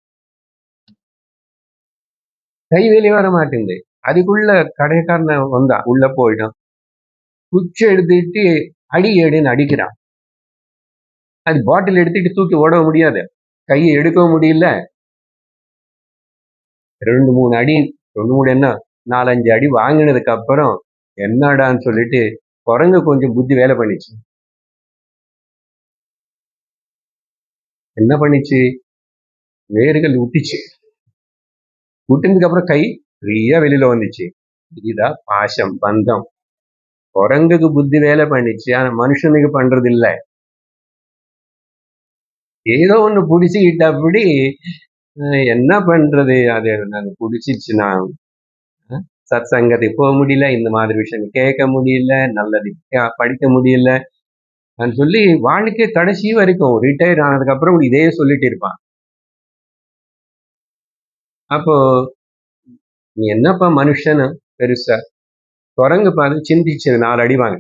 Speaker 1: அதுக்குள்ள கடைக்காரன வந்தா உள்ள போயிடும், குச்சி எடுத்துட்டு அடி ஏடுன்னு அடிக்கிறான். அது பாட்டில் எடுத்துட்டு தூக்கி ஓட முடியாது, கையை எடுக்கவும் முடியல. 2-3 அடி, 2-3 என்ன 4-5 அடி வாங்கினதுக்கு அப்புறம் என்னடான்னு சொல்லிட்டு குரங்கு கொஞ்சம் புத்தி வேலை பண்ணிச்சு. என்ன பண்ணிச்சு, வேர்கள் விட்டுச்சு. விட்டுனதுக்கு அப்புறம் கை ஃப்ரீயா வெளியில வந்துச்சு. இதுதான் பாசம், பந்தம். குரங்குக்கு புத்தி வேலை பண்ணிச்சு, ஆனா மனுஷனுக்கு பண்றது இல்லை. ஏதோ ஒண்ணு புடிச்சுக்கிட்டபடி என்ன பண்றது, அது நான் புடிச்சிச்சுன்னா சத் சங்கத்துக்கு போக முடியல, இந்த மாதிரி விஷயம் கேட்க முடியல, நல்லது படிக்க முடியல சொல்லி வாழ்க்கை கடைசி வரைக்கும் ரிட்டையர் ஆனதுக்கு அப்புறம் இதே சொல்லிட்டு இருப்பான். அப்போ நீ என்னப்பா மனுஷனு பெருசா, குரங்கு பார்த்து சிந்திச்சது 4 அடி வாங்க.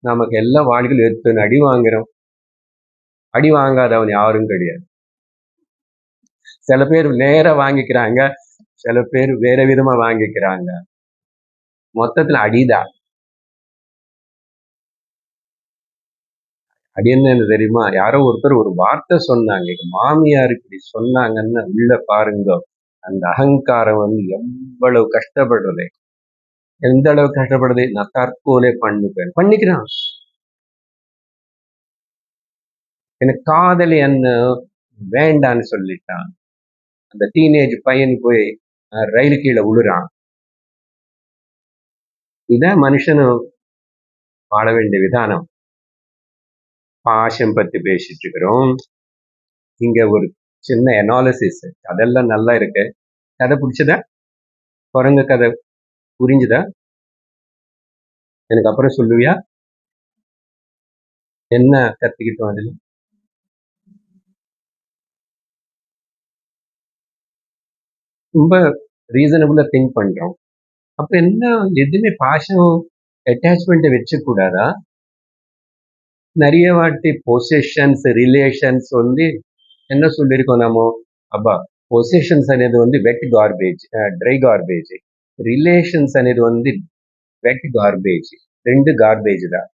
Speaker 1: நமக்கு எல்லா வாழ்க்கையில் எத்தனை அடி வாங்குறோம், அடி வாங்காதவன் யாரும் கிடையாது. சில பேர் நேர வாங்கிக்கிறாங்க, சில பேர் வேற விதமா வாங்கிக்கிறாங்க, மொத்தத்துல அடிதான். அடி என்ன தெரியுமா, யாரோ ஒருத்தர் ஒரு வார்த்தை சொன்னாங்க, எங்க மாமியார் இப்படி சொன்னாங்கன்னு உள்ள பாருங்க, அந்த அகங்காரம் எவ்வளவு கஷ்டப்படுறது, எந்த அளவு கஷ்டப்படுது. நான் தற்கொலை பண்ணிக்கிறான். எனக்கு காதலி என்ன வேண்டான்னு சொல்லிட்டான். அந்த டீனேஜ் பையன் போய் ரயில் கீழே விழுறான். இதான் மனுஷனும் வாழ வேண்டிய விதானம். பாசம் பத்தி பேசிட்டு இருக்கிறோம். இங்க ஒரு சின்ன அனாலிசிஸ், அதெல்லாம் நல்லா இருக்கு. கதை பிடிச்சதா? குரங்கு கதை புரிஞ்சுதா? எனக்கு அப்புறம் சொல்லுவியா என்ன கத்துக்கிட்டோம் அதுல? ரொம்ப ரீசனபிளா திங்க் பண்றோம். அப்ப என்ன, எதுவுமே பாசம் அட்டாச்மெண்ட்டை வச்சுக்கூடாதா? நிறைய வாட்டி பொசெஷன்ஸ், ரிலேஷன்ஸ் என்ன சொல்லியிருக்கோம் நம்ம, அப்பா பொசெஷன்ஸ் అనేది வெட் கார்பேஜ், ட்ரை கார்பேஜ். ரிலேஷன்ஸ் అనేది வெட் கார்பேஜ், 2 கார்பேஜ் தான்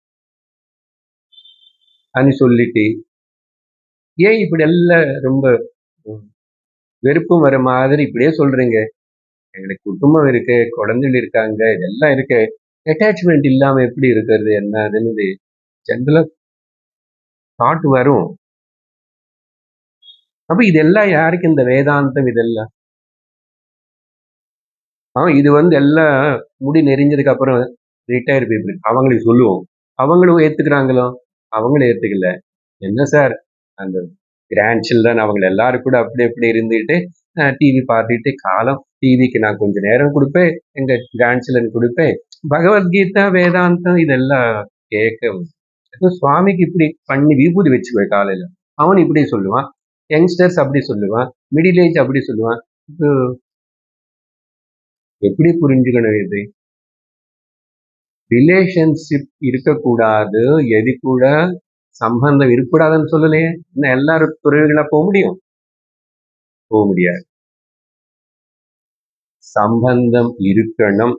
Speaker 1: అని சொல்லிட்டு ஏன் இப்படி எல்லாம் ரொம்ப வெறுப்பு வர மாதிரி இப்படியே சொல்றீங்க? எங்களுக்கு குடும்பம் இருக்கு, குழந்தைகள் இருக்காங்க, இதெல்லாம் இருக்கு, அட்டாச்மெண்ட் இல்லாம எப்படி இருக்கிறது என்னதுன்னு ஜென்ரலா தாட் வரும். அப்ப இதெல்லாம் யாருக்கு இந்த வேதாந்தம்? இதெல்லாம் இது எல்லாம் முடி நெறிஞ்சதுக்கு அப்புறம் ரிட்டையர் பீப்புள் அவங்களுக்கு சொல்லுவோம், அவங்களும் ஏத்துக்கிறாங்களோ? அவங்களும் ஏத்துக்கல. என்ன சார், அந்த கிராண்ட் சில்ட்ரன் அவங்க எல்லாரும் கூட அப்படி எப்படி இருந்துட்டு டிவி பார்த்துட்டு காலம், டிவிக்கு நான் கொஞ்சம் நேரம் கொடுப்பேன், எங்க கிராண்ட் சில்ட்ரன் கொடுப்பேன், பகவத்கீதா வேதாந்தம் இதெல்லாம் கேட்க சுவாமிக்கு இப்படி பண்ணி விபூதி வச்சுக்குவேன் காலையில. அவன் இப்படி சொல்லுவான், யங்ஸ்டர்ஸ் அப்படி சொல்லுவான், மிடில் ஏஜ் அப்படி சொல்லுவான். இது எப்படி புரிஞ்சுக்கணும் இது? ரிலேஷன்ஷிப் இருக்கக்கூடாது, எது கூட சம்பந்தம் இருக்கக்கூடாதுன்னு சொல்லலையே. இன்னும் எல்லாரும் துறவிகளா போக முடியும்? போக முடியாது. சம்பந்தம் இருக்கணும்.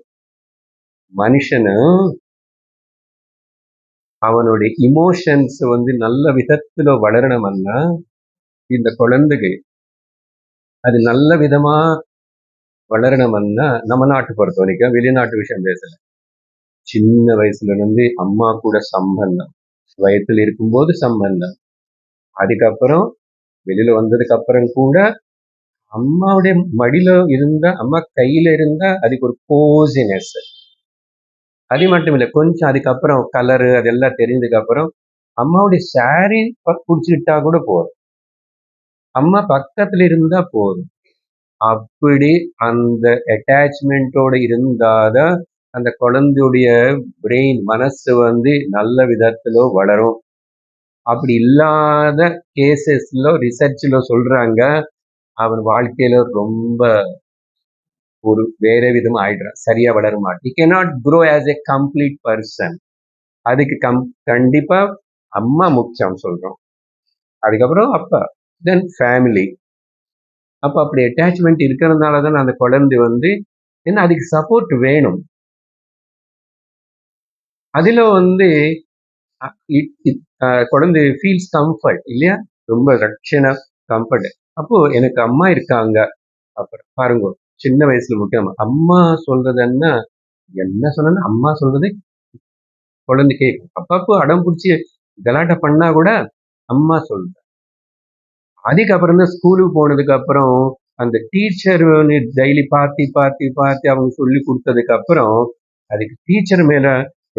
Speaker 1: மனுஷனு அவனுடைய இமோஷன்ஸ் நல்ல விதத்துல வளரணும்னா இந்த குழந்தைகள் அது நல்ல விதமா வளரணும்னா நம்ம நாட்டு பொறுத்த வரைக்கும், வெளிநாட்டு விஷயம் பேசல, சின்ன வயசுல இருந்து அம்மா கூட சம்பந்தம், வயத்துல இருக்கும்போது சம்பந்தம், அதுக்கப்புறம் வெளியில வந்ததுக்கு அப்புறம் கூட அம்மாவுடைய மடியில இருந்தா, அம்மா கையில இருந்தா அதுக்கு ஒரு கோசினஸ். அது மட்டும் இல்லை, கொஞ்சம் அதுக்கப்புறம் கலரு அதெல்லாம் தெரிஞ்சதுக்கு அப்புறம் அம்மாவுடைய சாரி பிடிச்சிக்கிட்டா கூட போதும், அம்மா பக்கத்துல இருந்தா போதும். அப்படி அந்த அட்டாச்மெண்டோட இருந்தாதான் அந்த குழந்தையுடைய பிரெயின் மனசு நல்ல விதத்துல வளரும். அப்படி இல்லாத கேசஸ்ல ரிசர்ச்ல சொல்றாங்க, அவன் வாழ்க்கையில ரொம்ப ஒரு வேற விதமா ஆயிடுறான், சரியா வளர மாட்டான். he cannot grow as a complete person. அதுக்கு கண்டிப்பா அம்மா முக்கியம் சொல்றோம், அதுக்கப்புறம் அப்பா, தென் ஃபேமிலி. அப்ப அப்படி அட்டாச்மெண்ட் இருக்கிறதுனாலதான் அந்த குழந்தை ஏன்னா அதுக்கு சப்போர்ட் வேணும். அதுல குழந்தை ஃபீல்ஸ் கம்ஃபர்ட் இல்லையா, ரொம்ப ரட்சண கம்ஃபர்ட். அப்போ எனக்கு அம்மா இருக்காங்க. அப்புறம் பாருங்க, சின்ன வயசுல முக்கியம் அம்மா சொல்றதுன்னா என்ன சொன்னா அம்மா சொல்றது குழந்தை கேட்கும். அப்பாப்போ அடம் பிடிச்சி கலாட்டை பண்ணா கூட அம்மா சொல்ற. அதுக்கப்புறம் தான் ஸ்கூலுக்கு போனதுக்கு அப்புறம் அந்த டீச்சர் டெய்லி பார்த்து பார்த்து பார்த்து அவங்க சொல்லி கொடுத்ததுக்கு அப்புறம் அதுக்கு டீச்சர் மேல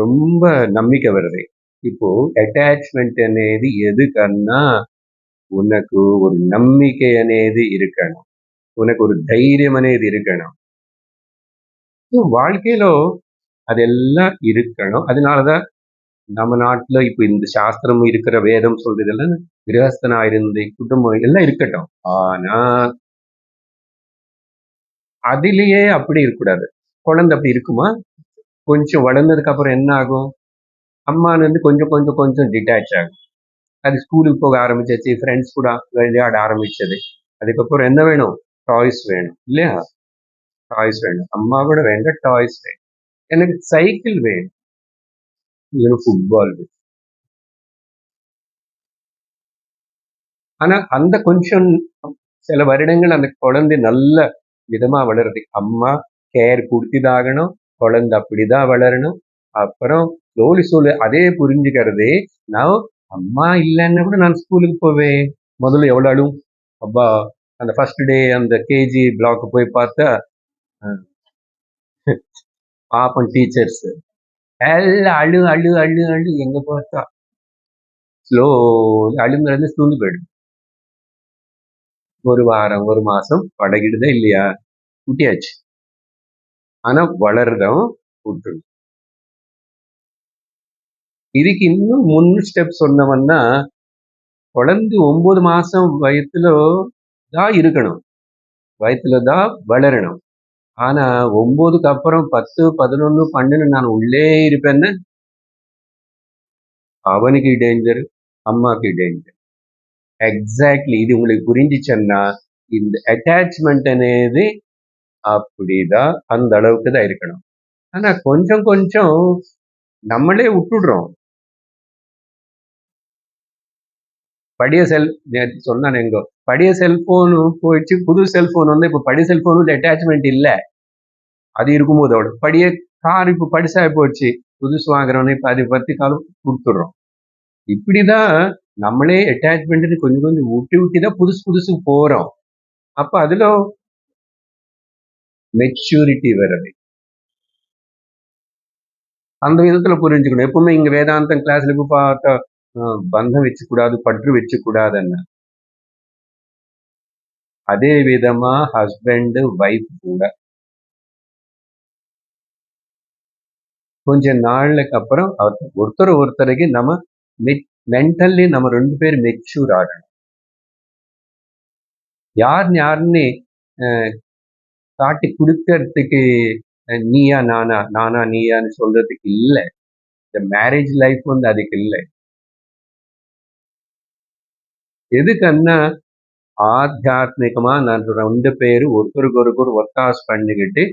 Speaker 1: ரொம்ப நம்பிக்கை வருது. இப்போ అటాచ్మెంట్ అనేది ఎదుకన్నా உனக்கு ஒரு நம்பிக்கை అనేది இருக்கணும், உனக்கு ஒரு தைரியம் అనేది இருக்கணும். வாழ்க்கையில அதெல்லாம் இருக்கணும். அதனாலதான் நம்ம நாட்டுல இப்ப இந்த சாஸ்திரம் இருக்கிற வேதம் சொல்றதெல்லாம் கிரகஸ்தனா இருந்து குடும்பம் எல்லாம் இருக்கட்டும். ஆனா அதிலேயே அப்படி இருக்கக்கூடாது. குழந்தை அப்படி இருக்குமா? கொஞ்சம் வளர்ந்ததுக்கு அப்புறம் என்ன ஆகும்? அம்மான்னு கொஞ்சம் கொஞ்சம் கொஞ்சம் டிட்டாச் ஆகும். அது ஸ்கூலுக்கு போக ஆரம்பிச்சாச்சு, ஃப்ரெண்ட்ஸ் கூட விளையாட ஆரம்பிச்சது. அதுக்கப்புறம் என்ன வேணும்? டாய்ஸ் வேணும் இல்லையா? டாய்ஸ் வேணும். அம்மா கூட வேண்டாம், டாய்ஸ் வேணும். எனக்கு சைக்கிள் வேணும், எனக்கு ஃபுட்பால் வேணும். ஆனா அந்த கொஞ்சம் சில வருடங்கள் அந்த குழந்தை நல்ல விதமா வளருது. அம்மா கேர் கொடுத்துதாகணும், குழந்தை அப்படிதான் வளரணும். அப்புறம் சொல்லி அதே புரிஞ்சுக்கிறதே, நான் அம்மா இல்லைன்னா கூட நான் ஸ்கூலுக்கு போவேன். முதல்ல எவ்வளவு அழும் அப்பா. அந்த ஃபர்ஸ்ட் டே அந்த கேஜி பிளாக் போய் பார்த்தா பாப்பன் டீச்சர்ஸ் எல்லாம் அழு அழு அழு அழு, எங்க பார்த்தா ஸ்லோ அழுங்குறது தூங்கி போயிடும். ஒரு வாரம் ஒரு மாசம் படகிடுதா இல்லையா, குட்டியாச்சு. ஆனா வளர்றதும் விட்டு. இதுக்கு இன்னும் 3 ஸ்டெப் சொன்னவன்னா, குழந்தை 9 மாசம் வயத்துல தான் இருக்கணும், வயத்துல தான் வளரணும். ஆனா 9க்கு அப்புறம் 10, 11, 12 நான் உள்ளே இருப்பேன்னு அவனுக்கு டேஞ்சர், அம்மாக்கு டேஞ்சர். எக்ஸாக்ட்லி இது உங்களுக்கு புரிஞ்சிச்சுன்னா இந்த அட்டாச்மெண்ட் అనేది அப்படிதான் அந்த அளவுக்கு தான் இருக்கணும். ஆனா கொஞ்சம் கொஞ்சம் நம்மளே விட்டுடுறோம். பழைய சொன்னான் எங்கோ, பழைய செல்போன் போயிடுச்சு, புது செல்போன் இப்ப பழைய செல்போன் அட்டாச்மெண்ட் இல்ல, அது இருக்கும்போதோட பழைய கார் இப்ப படிசா போயிடுச்சு, புதுசு வாங்குறோன்னு இப்ப அதை பத்தி காலம் கொடுத்துடுறோம். இப்படிதான் நம்மளே அட்டாச்மெண்ட் கொஞ்சம் கொஞ்சம் விட்டு விட்டுதான் புதுசு புதுசுக்கு போறோம். அப்ப அதுல மெச்சூரிட்டி வருது. அந்த விதத்துல புரிஞ்சுக்கணும். எப்பவுமே இங்க வேதாந்தம் கிளாஸ்ல போய் பார்த்தா பந்தம் வச்சுக்கூடாது, பற்று வச்சுக்கூடாதுன்னு. அதே விதமா ஹஸ்பண்ட் ஒய்ஃப் கூட கொஞ்ச நாளுக்கு அப்புறம் ஒருத்தருக்கு நம்ம மென்டல்லி நம்ம 2 பேர் மெச்சூர் ஆகணும். யாருன்னு காட்டி கொடுக்கறதுக்கு நீயா நானா, நானா நீயான்னு சொல்றதுக்கு இல்ல. இந்த மேரேஜ் லைஃப் அதுக்கு இல்ல. எதுக்குன்னா ஆத்தியாத்மிகமா நான் 2 பேரு ஒருத்தருக்கு ஒத்தாசை பண்ணிக்கிட்டு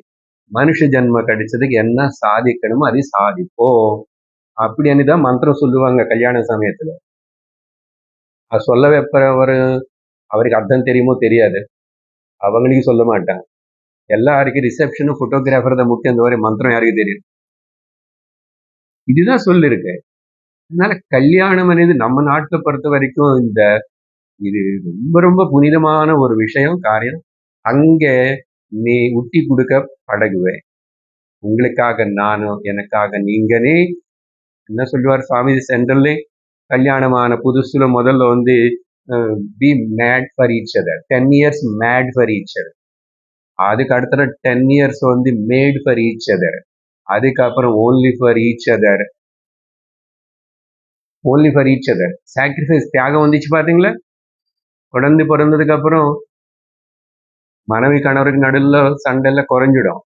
Speaker 1: மனுஷ ஜென்மம் கிடைச்சதுக்கு என்ன சாதிக்கணுமோ அதை சாதிப்போம் அப்படின்னு தான் மந்திரம் சொல்லுவாங்க கல்யாண சமயத்துல. அது சொல்ல வைப்பவர் அவருக்கு அர்த்தம் தெரியுமோ தெரியாது, அவங்களுக்கு சொல்ல மாட்டாங்க. எல்லாருக்கும் ரிசப்ஷனும் போட்டோகிராஃபர் தான் முக்கியம், இந்த மாதிரி மந்திரம் யாருக்கு தெரியும்? இதுதான் சொல்லிருக்கு. அதனால கல்யாணம் అనేది நம்ம நாட்டை பொறுத்த வரைக்கும் இது ரொம்ப ரொம்ப புனிதமான ஒரு விஷயம், காரியம். அங்க நீ உட்டி கொடுக்க பழகுவேன், உங்களுக்காக நானும் எனக்காக நீங்கனே. என்ன சொல்லுவார் சுவாமி சென்ட்ரல்ல? கல்யாணமான புதுசுல முதல்ல be made for each other, 10 years made for each other. அதுக்கு அடுத்த 10 years made for each other. அதுக்கப்புறம் only for each other, only for each other. Sacrifice, தியாகம் வந்துச்சு பாத்தீங்களா? குழந்தை பிறந்ததுக்கு அப்புறம் மனைவி கணவருக்கு நடுவில் சண்டெல்லாம் குறைஞ்சிடும்.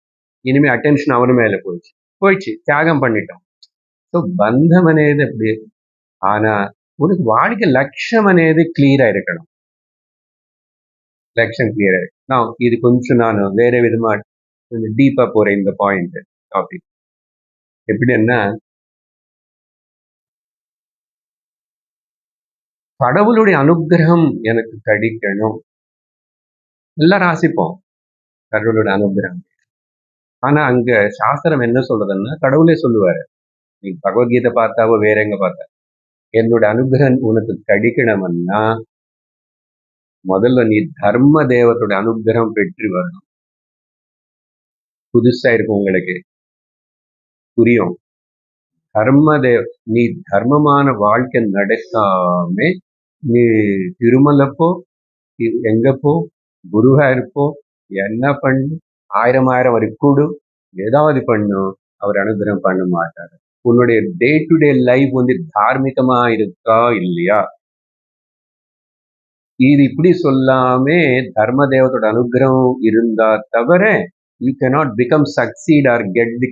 Speaker 1: இனிமே அட்டென்ஷன் அவரு மேல போயிடுச்சு, தியாகம் பண்ணிட்டோம். ஸோ బంధం అనేది அப்படி. ஆனா உனக்கு வாழ்க்கை லட்சியம் అనేది கிளியரா இருக்கணும். லட்சியம் கிளியரா இருக்கு. நான் இது கொஞ்சம் நான் வேற விதமா கொஞ்சம் டீப்பா போறேன் இந்த பாயிண்ட் டாபிக். எப்படின்னா, கடவுளுடைய அனுகிரகம் எனக்கு கிடைக்கணும். எல்லாரும் ஆசிப்போம் கடவுளோட அனுகிரகம். ஆனா அங்க சாஸ்திரம் என்ன சொல்றதுன்னா, கடவுளே சொல்லுவாரு, நீ பகவத்கீதை பார்த்தாவோ வேற எங்க பார்த்தா, என்னோட அனுகிரகம் உனக்கு கிடைக்கணும்னா முதல்ல நீ தர்ம தேவத்தோட அனுகிரகம் பெற்று வரணும். புதுசா இருக்கும் உங்களுக்கு, புரியும். நீ தர்மமான வாழ்க்கை நடக்காம நீ திருமலை போ, எங்க போ, குருவாயூர் போ, என்ன பண்ணு, 1000 வரைக்கூடு, ஏதாவது பண்ணும், அவர் அனுகிரகம் பண்ண மாட்டாரு. உன்னுடைய டே டு டே லைஃப் தார்மீகமா இருக்கா இல்லையா? இது இப்படி சொல்லாம தர்ம தேவத்தோட அனுகிரகம் இருந்தா தவிர you cannot become succeed or get the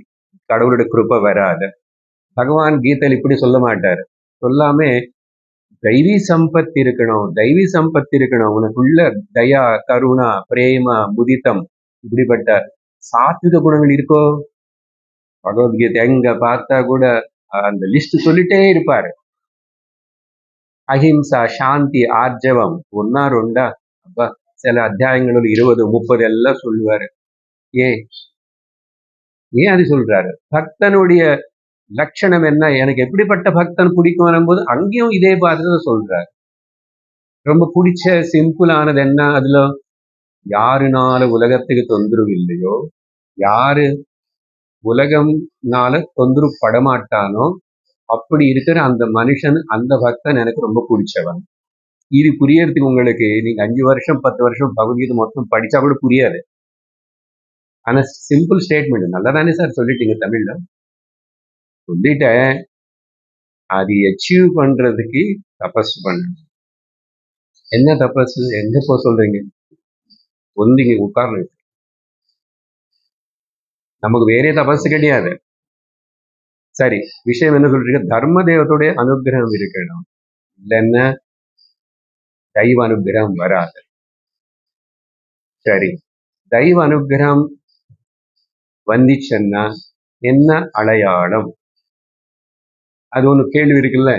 Speaker 1: கடவுளோட கிருப்பை வராது. பகவான் கீதையில் இப்படி சொல்ல மாட்டாரு. சொல்லாம தெய்வீ சம்பத்து இருக்கணும், தெய்வீ சம்பத்து இருக்கணும், உனக்குள்ள தயா, கருணா, பிரேமா, முதித்தம், இப்படிப்பட்ட சாத்விக குணங்கள் இருக்கோ? பகவத்கீதை எங்க பார்த்தா கூட அந்த லிஸ்ட் சொல்லிட்டே இருப்பாரு. அஹிம்சா, சாந்தி, ஆர்ஜவம், ஒன்னா ரெண்டா? அப்ப சில அத்தியாயங்களும் 20, 30 எல்லாம் சொல்லுவாரு. ஏன் அது சொல்றாரு? பக்தனுடைய லட்சணம் என்ன, எனக்கு எப்படிப்பட்ட பக்தன் பிடிக்கும் வரும்போது அங்கேயும் இதே பார்த்து சொல்றாரு. ரொம்ப பிடிச்ச சிம்பிளானது என்ன, அதுல யாருனால உலகத்துக்கு தொந்தரவு இல்லையோ, யாரு உலகம்னால தொந்தரவு படமாட்டானோ அப்படி இருக்கிற அந்த மனுஷன், அந்த பக்தன் எனக்கு ரொம்ப பிடிச்சவன். இது புரியறதுக்கு உங்களுக்கு நீங்க 5 வருஷம் 10 வருஷம் பகவத்கீதை மொத்தம் படிச்சா கூட புரியாது. ஆனா சிம்பிள் ஸ்டேட்மெண்ட் நல்லா தானே சார் சொல்லிட்டீங்க தமிழ்ல? சொல்லிட்டேன். அது அச்சீவ் பண்றதுக்கு தபஸ் பண்ணணும். என்ன தபஸ்? எங்க போ சொல்றீங்க? ஒந்திங்க உட்கார்ந்து, நமக்கு வேறே தபஸ் கிடையாது. சரி, விஷயம் என்ன சொல்றீங்க? தர்ம தேவத்துடைய அனுகிரகம் இருக்கணும், இல்லைன்னா தெய்வ அனுகிரகம் வராது. சரி, தெய்வ அனுகிரகம் வந்துச்சுன்னா என்ன அடையாளம்? அது ஒண்ணு கேள்வி இருக்குல்ல.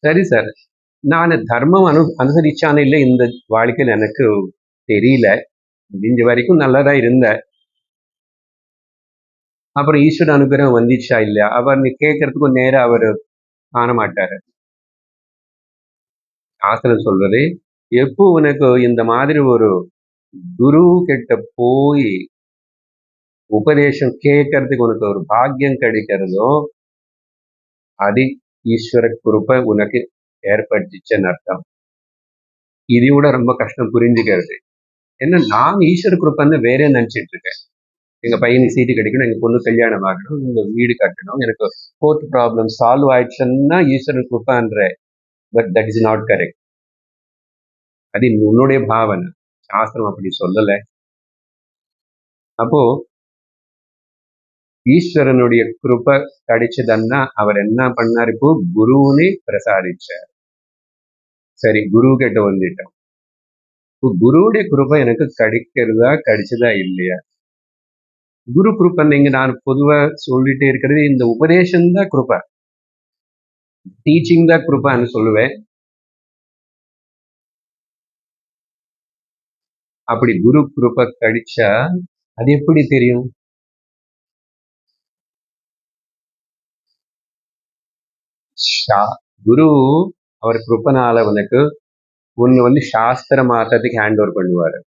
Speaker 1: சரி சார், நான் தர்மம் அனுசரிச்சானே இல்லை இந்த வாழ்க்கையில் எனக்கு தெரியல, முடிஞ்ச வரைக்கும் நல்லதா இருந்த, அப்புறம் ஈஸ்வர அனுகிரகம் வந்துச்சா இல்லையா? அவர் நீ கேட்கறதுக்கும் நேரம் அவர் காண மாட்டாரு. ஆசிரியர் சொல்றது, எப்போ உனக்கு இந்த மாதிரி ஒரு குரு கிட்ட போய் உபதேசம் கேட்கறதுக்கு உனக்கு ஒரு பாக்கியம் கிடைக்கிறதோ அது ஈஸ்வர கிருபை உனக்கு ஏற்பட்டுச்சுன்னு அர்த்தம். இதை விட ரொம்ப கஷ்டம் புரிஞ்சுக்கிறது. என்ன, நான் ஈஸ்வர கிருப்பைன்னு வேற நினைச்சிட்டு இருக்கேன். எங்க பையனுக்கு சீட்டு கிடைக்கணும், எங்க பொண்ணு கல்யாணம் ஆகணும், எங்க வீடு கட்டணும், எனக்கு ஃபோர்த் ப்ராப்ளம் சால்வ் ஆயிடுச்சுன்னா ஈஸ்வரன் கிருப்பான்ற. But that is not correct. அது உன்னுடைய பாவனை. சாஸ்திரம் அப்படி சொல்லல. அப்போ ஈஸ்வரனுடைய கிருபை கிடைச்சதுன்னா அவர் என்ன பண்ணாரு? இப்போ குருவுனே பிரசாதிச்சார். சரி, குரு கிட்ட வந்துட்டோம். இப்போ குருவுடைய கிருபை எனக்கு கிடைச்சதா இல்லையா? குரு கிருப்பை நீங்க நான் பொதுவா சொல்லிட்டே இருக்கிறது இந்த உபதேசம் தான் கிருப்பை, டீச்சிங் தான் கிருப்பான்னு சொல்லுவேன். அப்படி குரு கிருப்பை கிடைச்சா அது எப்படி தெரியும்? குரு அவர் கிருப்பனால உனக்கு ஒன்னு சாஸ்திர மாத்தத்துக்கு ஹேண்ட் ஓவர் பண்ணுவாரு.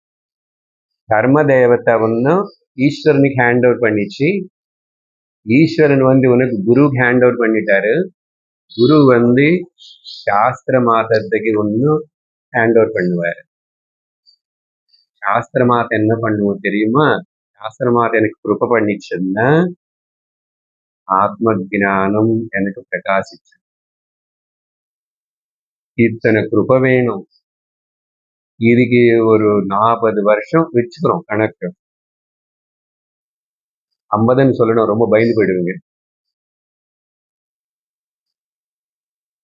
Speaker 1: கர்ம தேவத்தை ஒன்னு ஈஸ்வரனுக்கு ஹேண்ட் ஓவர் பண்ணிச்சு. ஈஸ்வரன் உனக்கு குருவுக்கு ஹேண்ட் ஓவர் பண்ணிட்டாரு. குரு சாஸ்திர மாத்தத்துக்கு ஒன்னு ஹேண்ட் ஓவர் பண்ணுவாரு. சாஸ்திர மாத்த என்ன பண்ணுவோம் தெரியுமா? சாஸ்திர மாத்த எனக்கு கிருப்ப பண்ணிச்சுன்னா ஆத்ம ஜானம் எனக்கு பிரகாசிச்சு. இத்தனை கிருப்ப வேணும். இதுக்கு ஒரு 40 வருஷம் வச்சுக்கிறோம் கணக்கு. 50ன்னு சொல்லணும், ரொம்ப பயந்து போயிடுவீங்க.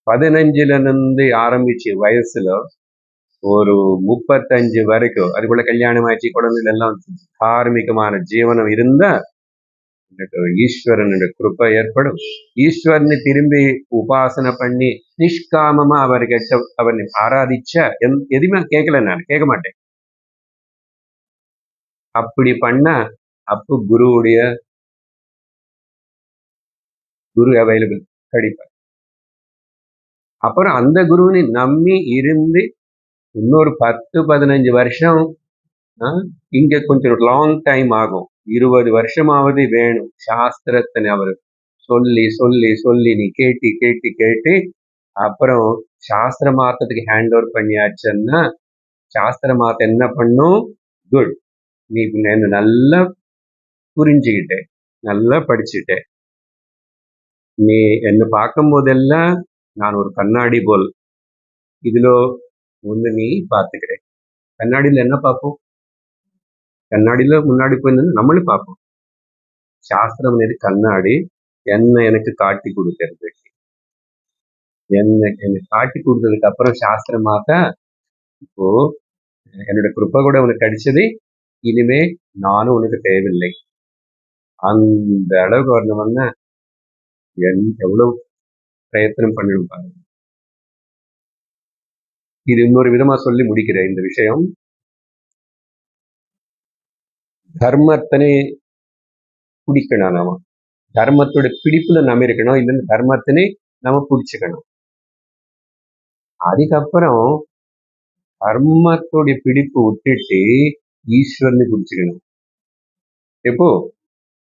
Speaker 1: 15ல இருந்து ஆரம்பிச்சு வயசுல ஒரு 35 வரைக்கும், அதுக்குள்ள கல்யாணம் ஆயிடுச்சு, குழந்தைகள் எல்லாம் தார்மீகமான ஜீவனம் இருந்தா எனக்கு ஈஸ்வரனுடைய கிருப்பை ஏற்படும். ஈஸ்வரனை திரும்பி உபாசனை பண்ணி நிஷ்காமமா அவர்கிட்ட அவனை ஆராதிச்ச எதுவுமே கேட்கல, நான் கேட்க மாட்டேன். அப்படி பண்ண அப்போ குரு அவைலபிள் கிடைப்பார். அப்புறம் அந்த குருவினை நம்பி இருந்து இன்னொரு 10-15 வருஷம், இங்க கொஞ்சம் லாங் டைம் ஆகும், 20 வருஷமாவது வேணும். சாஸ்திரத்தை அவர் சொல்லி சொல்லி சொல்லி நீ கேட்டு கேட்டு கேட்டு அப்புறம் சாஸ்திர மாத்தத்துக்கு ஹேண்ட் ஓவர் பண்ணியாச்சுன்னா சாஸ்திர மாத்த என்ன பண்ணும்? குட், நீ என்ன நல்லா புரிஞ்சுக்கிட்ட, நல்லா படிச்சுட்ட. நீ என்ன பார்க்கும் போதெல்லாம் நான் ஒரு கண்ணாடி போல் இதுல நீ பார்த்துக்கிற. கண்ணாடியில என்ன பார்ப்போம்? கண்ணாடியில முன்னாடி போய் நம்மளும் பார்ப்போம். சாஸ்திரம் கண்ணாடி என்ன எனக்கு காட்டி கொடுக்கறது. என்ன காட்டி கொடுத்ததுக்கு அப்புறம் சாஸ்திரமாக்க இப்போ என்னோட கிருப்பை கூட உனக்கு கிடைச்சது, இனிமே நானும் உனக்கு தேவையில்லை. அந்த அளவுக்கு வரணும்னா எவ்வளவு பிரயத்தனம் பண்ணிருப்பாங்க. இது இன்னொரு விதமா சொல்லி முடிக்கிற இந்த விஷயம். தர்மத்தினை பிடிக்கணும். நாம தர்மத்தோட பிடிப்புல நம்ம இருக்கணும், இல்லைன்னு தர்மத்தினை நம்ம பிடிச்சுக்கணும். அதுக்கப்புறம் தர்மத்தோடைய பிடிப்பு விட்டுட்டு ஈஸ்வரனை பிடிச்சுக்கணும். எப்போ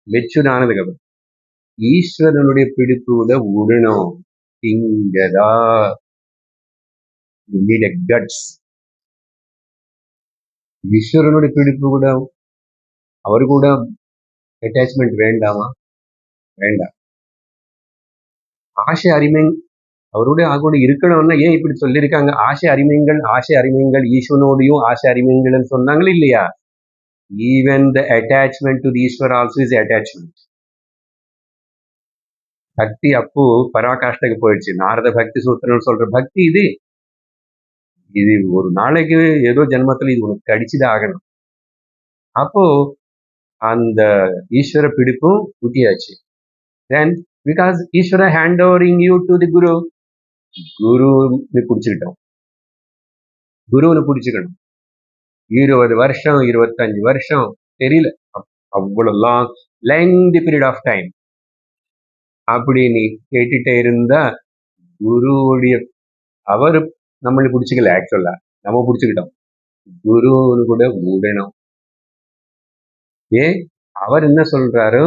Speaker 1: மெச்சூர் ஆனதுக்கு அப்புறம் ஈஸ்வரனுடைய பிடிப்புல விடணும். இங்கதா கட்ஸ். ஈஸ்வரனுடைய பிடிப்பு கூட அவரு கூட அட்டாச்மெண்ட் வேண்டாமா? வேண்டாம். ஆசை அரிமை அவருடைய ஆகோட இருக்கணும்னா ஏன் இப்படி சொல்லியிருக்காங்க? ஆசை அறிமைங்கள் ஈஸ்வரனோடையும் ஆசை அறிமைங்கள்னு சொன்னாங்களே இல்லையா? Even the attachment to the Ishwar also is attachment. பக்தி அப்போ பராகாஷ்டக்கு போயிடுச்சு. நாரத பக்தி சூத்திரம் சொல்ற பக்தி இது ஒரு நாளைக்கு ஏதோ ஜென்மத்துல இது உனக்கு கடிச்சுதான் ஆகணும். அப்போ அந்த ஈஸ்வர பிடிப்பும் ஊட்டியாச்சு. Then because Eswara hand overing you to the guru, குருன்னு பிடிச்சுக்கிட்டோம். குருன்னு பிடிச்சுக்கணும். 20 வருஷம் 25 வருஷம் தெரியல, அவ்வளவு long lengthy period of time அப்படி நீ கேட்டுட்டே இருந்தா குருவுடைய அவரு நம்மளை பிடிச்சிக்கல, ஆக்சுவலா நம்ம பிடிச்சுக்கிட்டோம். குருன்னு கூட விடணும். ஏன் அவர் என்ன சொல்றாரு?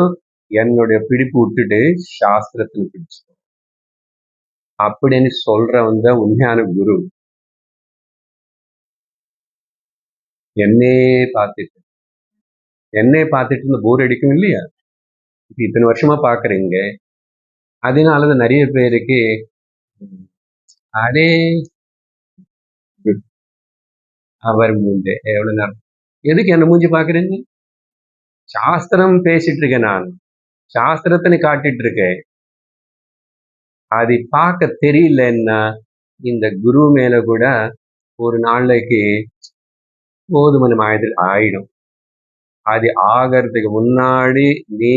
Speaker 1: என்னுடைய பிடிப்பு விட்டுட்டு சாஸ்திரத்துல பிடிச்சு அப்படின்னு சொல்றவன் தான் உண்மையான குரு. என்னே பார்த்துட்டு என்னைய பார்த்துட்டு இருந்த போர் அடிக்கும் இல்லையா? இப்ப இத்தனை வருஷமா பார்க்குறீங்க. அதனாலதான் நிறைய பேருக்கு அடே அவர் மூஞ்ச எவ்வளவு நேரம் எதுக்கு என்ன மூஞ்சி பார்க்குறீங்க? சாஸ்திரம் பேசிட்டு இருக்கேன் நான். சாஸ்திரத்தை காட்டிட்டு இருக்கேன். அது பார்க்க தெரியலன்னா இந்த குரு மேல கூட ஒரு நாளைக்கு போதுமான ஆயிடும். அது ஆகிறதுக்கு முன்னாடி நீ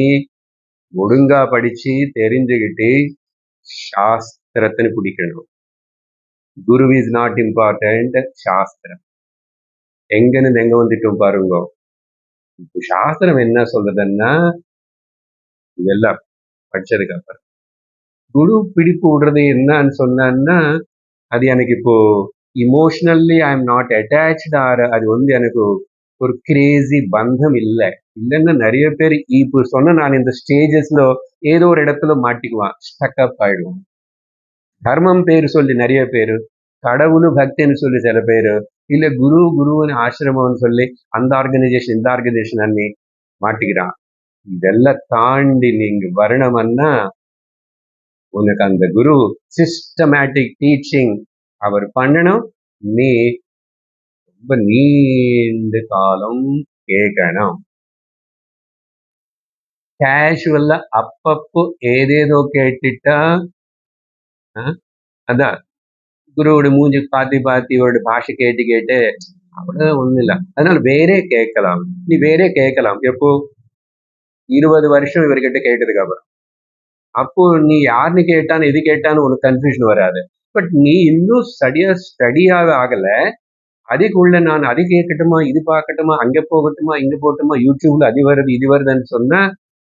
Speaker 1: ஒழுங்கா படிச்சு தெரிஞ்சுக்கிட்டு சாஸ்திரத்தை பிடிக்கணும். குரு இஸ் நாட் இம்பார்ட்டன்ட், சாஸ்திரம். எங்கன்னு எங்க வந்துட்டோம் பாருங்க. இப்போ சாஸ்திரம் என்ன சொல்றதுன்னா இதெல்லாம் படிச்சதுக்கு அப்புறம் குரு பிடிப்பு விடுறது என்னன்னு சொன்னா அது எனக்கு இப்போ emotionally I am not attached or அது எனக்கு ஒரு கிரேசி பந்தம் இல்லை. இல்லைன்னா நிறைய பேர் இப்போ சொன்ன நான் இந்த ஸ்டேஜஸ்ல ஏதோ ஒரு இடத்துல மாட்டிக்குவான், ஸ்டக்அப் ஆயிடுவான். தர்மம் பேர் சொல்லி நிறைய பேர், கடவுளு பக்தின்னு சொல்லி சில பேர், இல்ல குருன்னு ஆசிரமம்னு சொல்லி அந்த ஆர்கனைசேஷன் இந்த ஆர்கனைசேஷன் அன்னி மாட்டிக்கிறான். இதெல்லாம் தாண்டி நீங்க வரணும்னா உனக்கு அந்த குரு சிஸ்டமேட்டிக் டீச்சிங் அவர் பண்ணணும். நீ ரொம்ப நீண்ட காலம் கேட்கணும். கேஷுவலா அப்பப்போ ஏதேதோ கேட்டுட்டா அதான் குருவோட மூஞ்சி பார்த்து இவரோட பாஷை கேட்டு அவ்வளவு ஒண்ணும் இல்லை. அதனால வேறே கேட்கலாம். நீ வேறே கேட்கலாம். எப்போ 20 வருஷம் இவர்கிட்ட கேட்டதுக்கு அப்புறம் அப்போ நீ யாருன்னு கேட்டான்னு எது கேட்டான்னு உனக்கு கன்ஃபியூஷன் வராது. பட் நீ இன்னும் ஸ்டடியாக ஆகல. அதுக்குள்ள நான் அது கேட்கட்டுமா, இது பார்க்கட்டுமா, அங்க போகட்டுமா, இங்க போகட்டுமா, யூடியூப்ல அது வருது இது வருதுன்னு சொன்னா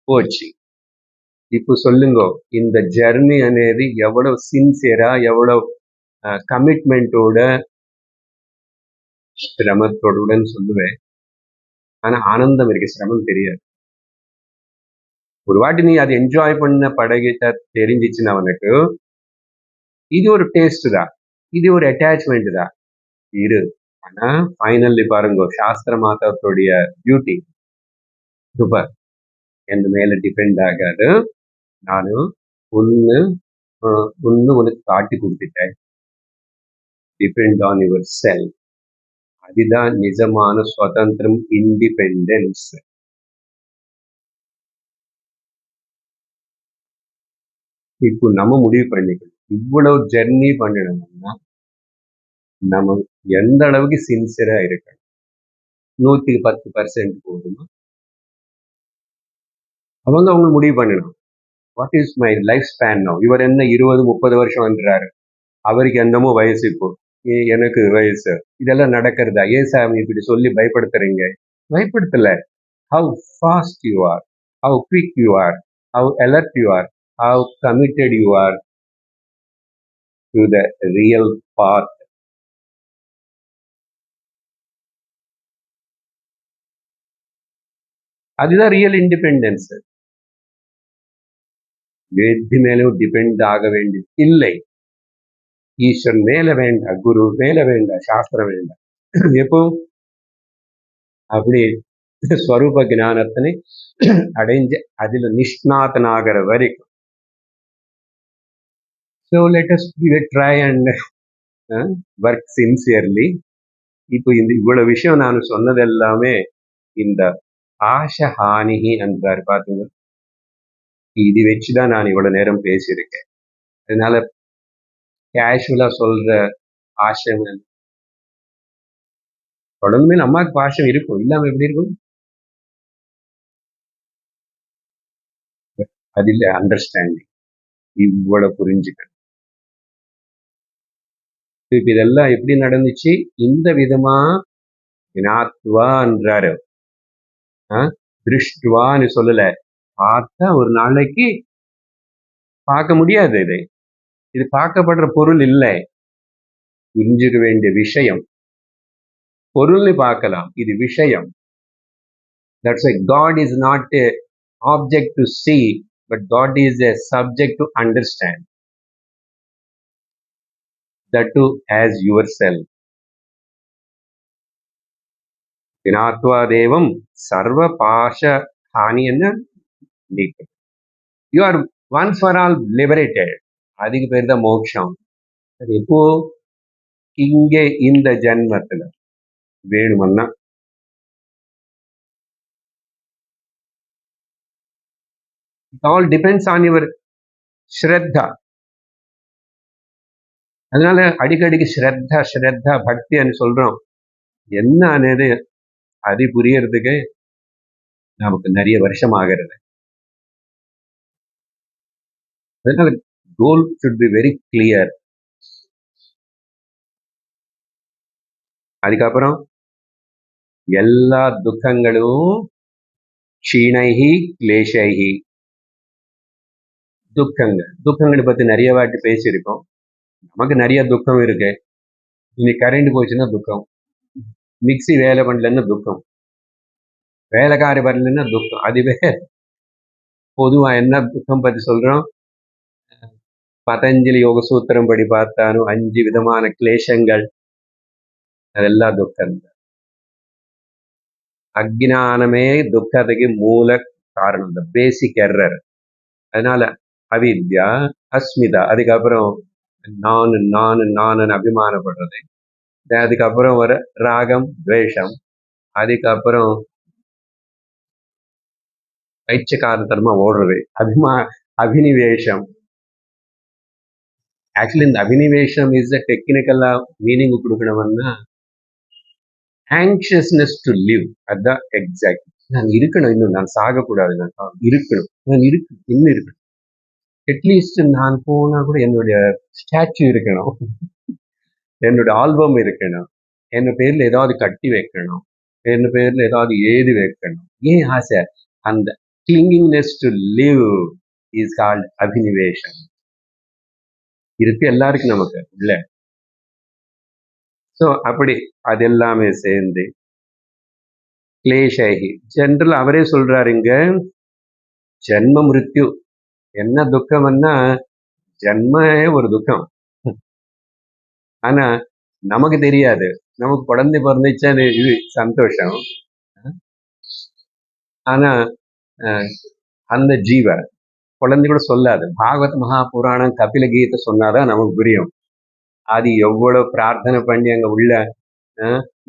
Speaker 1: போச்சு. இப்போ சொல்லுங்க, இந்த ஜர்னி అనేది எவ்வளவு சின்சியரா, எவ்வளவு கமிட்மெண்டோட சிரமத்தோடுன்னு சொல்லுவேன். ஆனா ஆனந்தம் இருக்கு, சிரமம் தெரியாது. ஒரு வாட்டி நீ அதை என்ஜாய் பண்ண பழகிட்ட தெரிஞ்சிச்சுன்னா உனக்கு இது ஒரு டேஸ்ட் தான், இது ஒரு அட்டாச்மெண்ட் தான் இரு. ஆனா ஃபைனல்லி பாருங்க, சாஸ்திர மாதத்துடைய பியூட்டி சூப்பர். என் மேல டிபெண்ட் ஆகாது. நானு ஒன்னு உனக்கு காட்டி கொடுத்துட்டேன். Depend on your self. அதுதான் நிஜமான சுதந்திரம், இண்டிபெண்டன்ஸ். இப்போ நம்ம முடிவு பண்ணிக்கணும், இவ்வளவு ஜெர்னி பண்ணணும்னா நம்ம எந்த அளவுக்கு சின்சியரா இருக்கணும். 110% போதுமா? அவங்க முடிவு பண்ணணும். What is my life span now? இவர் என்ன 20-30 வருஷம் வந்துறாரு, அவருக்கு என்னமோ வயசு. இப்போ எனக்கு வயசு. இதெல்லாம் நடக்கிறதா? ஏன் சாமி இப்படி சொல்லி பயப்படுத்துறீங்க? பயப்படுத்தல. How fast you are, how quick you are, how alert you are, how committed you are to the real path. அதுதான் ரியல் இண்டிபெண்டன்ஸ். எது மேலும் டிபெண்ட் ஆக வேண்டியது இல்லை. ஈஸ்வரன் மேல வேண்டாம், குரு மேல வேண்டாம், சாஸ்திரம் வேண்டாம். எப்போ அப்படி ஸ்வரூப ஞானத்தினை அடைஞ்சு அதுல நிஷ்ணாதனாகிற வரைக்கும். So let us try and work sincerely. இப்போ இந்த இவ்வளவு விஷயம் நான் சொன்னது எல்லாமே இந்த ஆஷஹானிஹி என்றார் பாத்துங்க. இது வச்சுதான் நான் இவ்வளவு நேரம் பேசியிருக்கேன். அதனால கேஷுவலா சொல்ற ஆசை தொடர்ந்து அம்மாவுக்கு பாஷம் இருக்கும், இல்லாம எப்படி இருக்கும்? அது இல்லை அண்டர்ஸ்டாண்டிங், இவ்வளவு புரிஞ்சுக்கணும். இப்ப இதெல்லாம் எப்படி நடந்துச்சு? இந்த விதமா ஞாத்வான்றாரு, திருஷ்டுவான்னு சொல்லல. பார்த்தா ஒரு நாளைக்கு பார்க்க முடியாது. இது பார்க்கப்படுற பொருள் இல்லை, புரிஞ்சுக்க வேண்டிய விஷயம். பொருள்னு பார்க்கலாம், இது விஷயம். That's why God is not a object to see, but God is a subject to understand. That too as yourself. வினாத்வா தேவம் சர்வ பாஷ ஹானின்னு நீக்கும். You are once for all liberated. அதுக்கு பேர் தான் மோட்சம். அது எப்போ? இங்கே இந்த ஜென்மத்துல வேணுமன்னா. It all depends on your shraddha. அதனால அடிக்கடிக்கு ஸ்ரத்தா ஸ்ரத்தா பக்தின்னு சொல்றோம். என்ன అనేది அது புரியறதுக்கு நமக்கு நிறைய வருஷம் ஆகிறது. அதனால கோல் should be very clear. அதுக்கப்புறம் எல்லா துக்கங்களும் க்ஷீணைஹி கிளேஷைஹி. துக்கங்களை பத்தி நிறைய வாட்டி பேசியிருக்கோம். நமக்கு நிறைய துக்கம் இருக்கு. இன்னைக்கு கரண்ட் போச்சுன்னா துக்கம், மிக்சி வேலை பண்ணலன்னா துக்கம், வேலைக்காரி வரலன்னா துக்கம். அதுவே பொதுவா என்ன துக்கம் பத்தி சொல்றோம்? பதஞ்சலி யோக சூத்திரம் படி பார்த்தாலும் 5 விதமான கிளேஷங்கள், அதெல்லாம் துக்கம். அஜ்ஞானமே துக்கத்துக்கு மூல காரணம், இந்த பேசிக் எரர். அதனால அவித்யா, அஸ்மிதா, அதுக்கப்புறம் நான் நான் நான் அபிமானப்படுறது, அதுக்கப்புறம் வர ராகம் துவேஷம், அதுக்கப்புறம் பைச்சகாரத்தனமா ஓடுறது அபினிவேஷம். ஆக்சுவலி இந்த அபினிவேஷம் இஸ் அ டெக்னிக்கலா மீனிங் கொடுக்கணும்னா ஆங்ஷியஸ்னஸ் டு லிவ். அதுதான் எக்ஸாக்ட். நான் இருக்கணும், இன்னும் நான் சாகக்கூடாது, நான் இருக்கணும், நான் இன்னும் இருக்கணும். அட்லீஸ்ட் நான் போனா கூட என்னுடைய ஸ்டாச்சு இருக்கணும், என்னோட ஆல்பம் இருக்கணும், என்ன பேர்ல ஏதாவது கட்டி வைக்கணும், என்ன பேர்ல ஏதாவது எழுதி வைக்கணும். ஏன் ஆசை? அந்த கிளிங்கிங்னஸ் டு லிவ் இஸ் கால்ட் அபினிவேஷன். இருக்கு எல்லாருக்கும் நமக்கு இல்ல. ஸோ அப்படி அது எல்லாமே சேர்ந்து கிளேஷைகி. ஜென்ரல் அவரே சொல்றாரு இங்க, ஜென்ம மிருத்யு. என்ன துக்கம்னா ஜென்மே ஒரு துக்கம். ஆனா நமக்கு தெரியாது. நமக்கு குழந்தை பிறந்துச்சா இது சந்தோஷம். ஆனா அந்த ஜீவ குழந்தை கூட சொல்லாது. பாகவத் மகாபுராணம் கபில கீதை சொன்னாதான் நமக்கு புரியும். அது எவ்வளவு பிரார்த்தனை பண்ணி அங்க உள்ள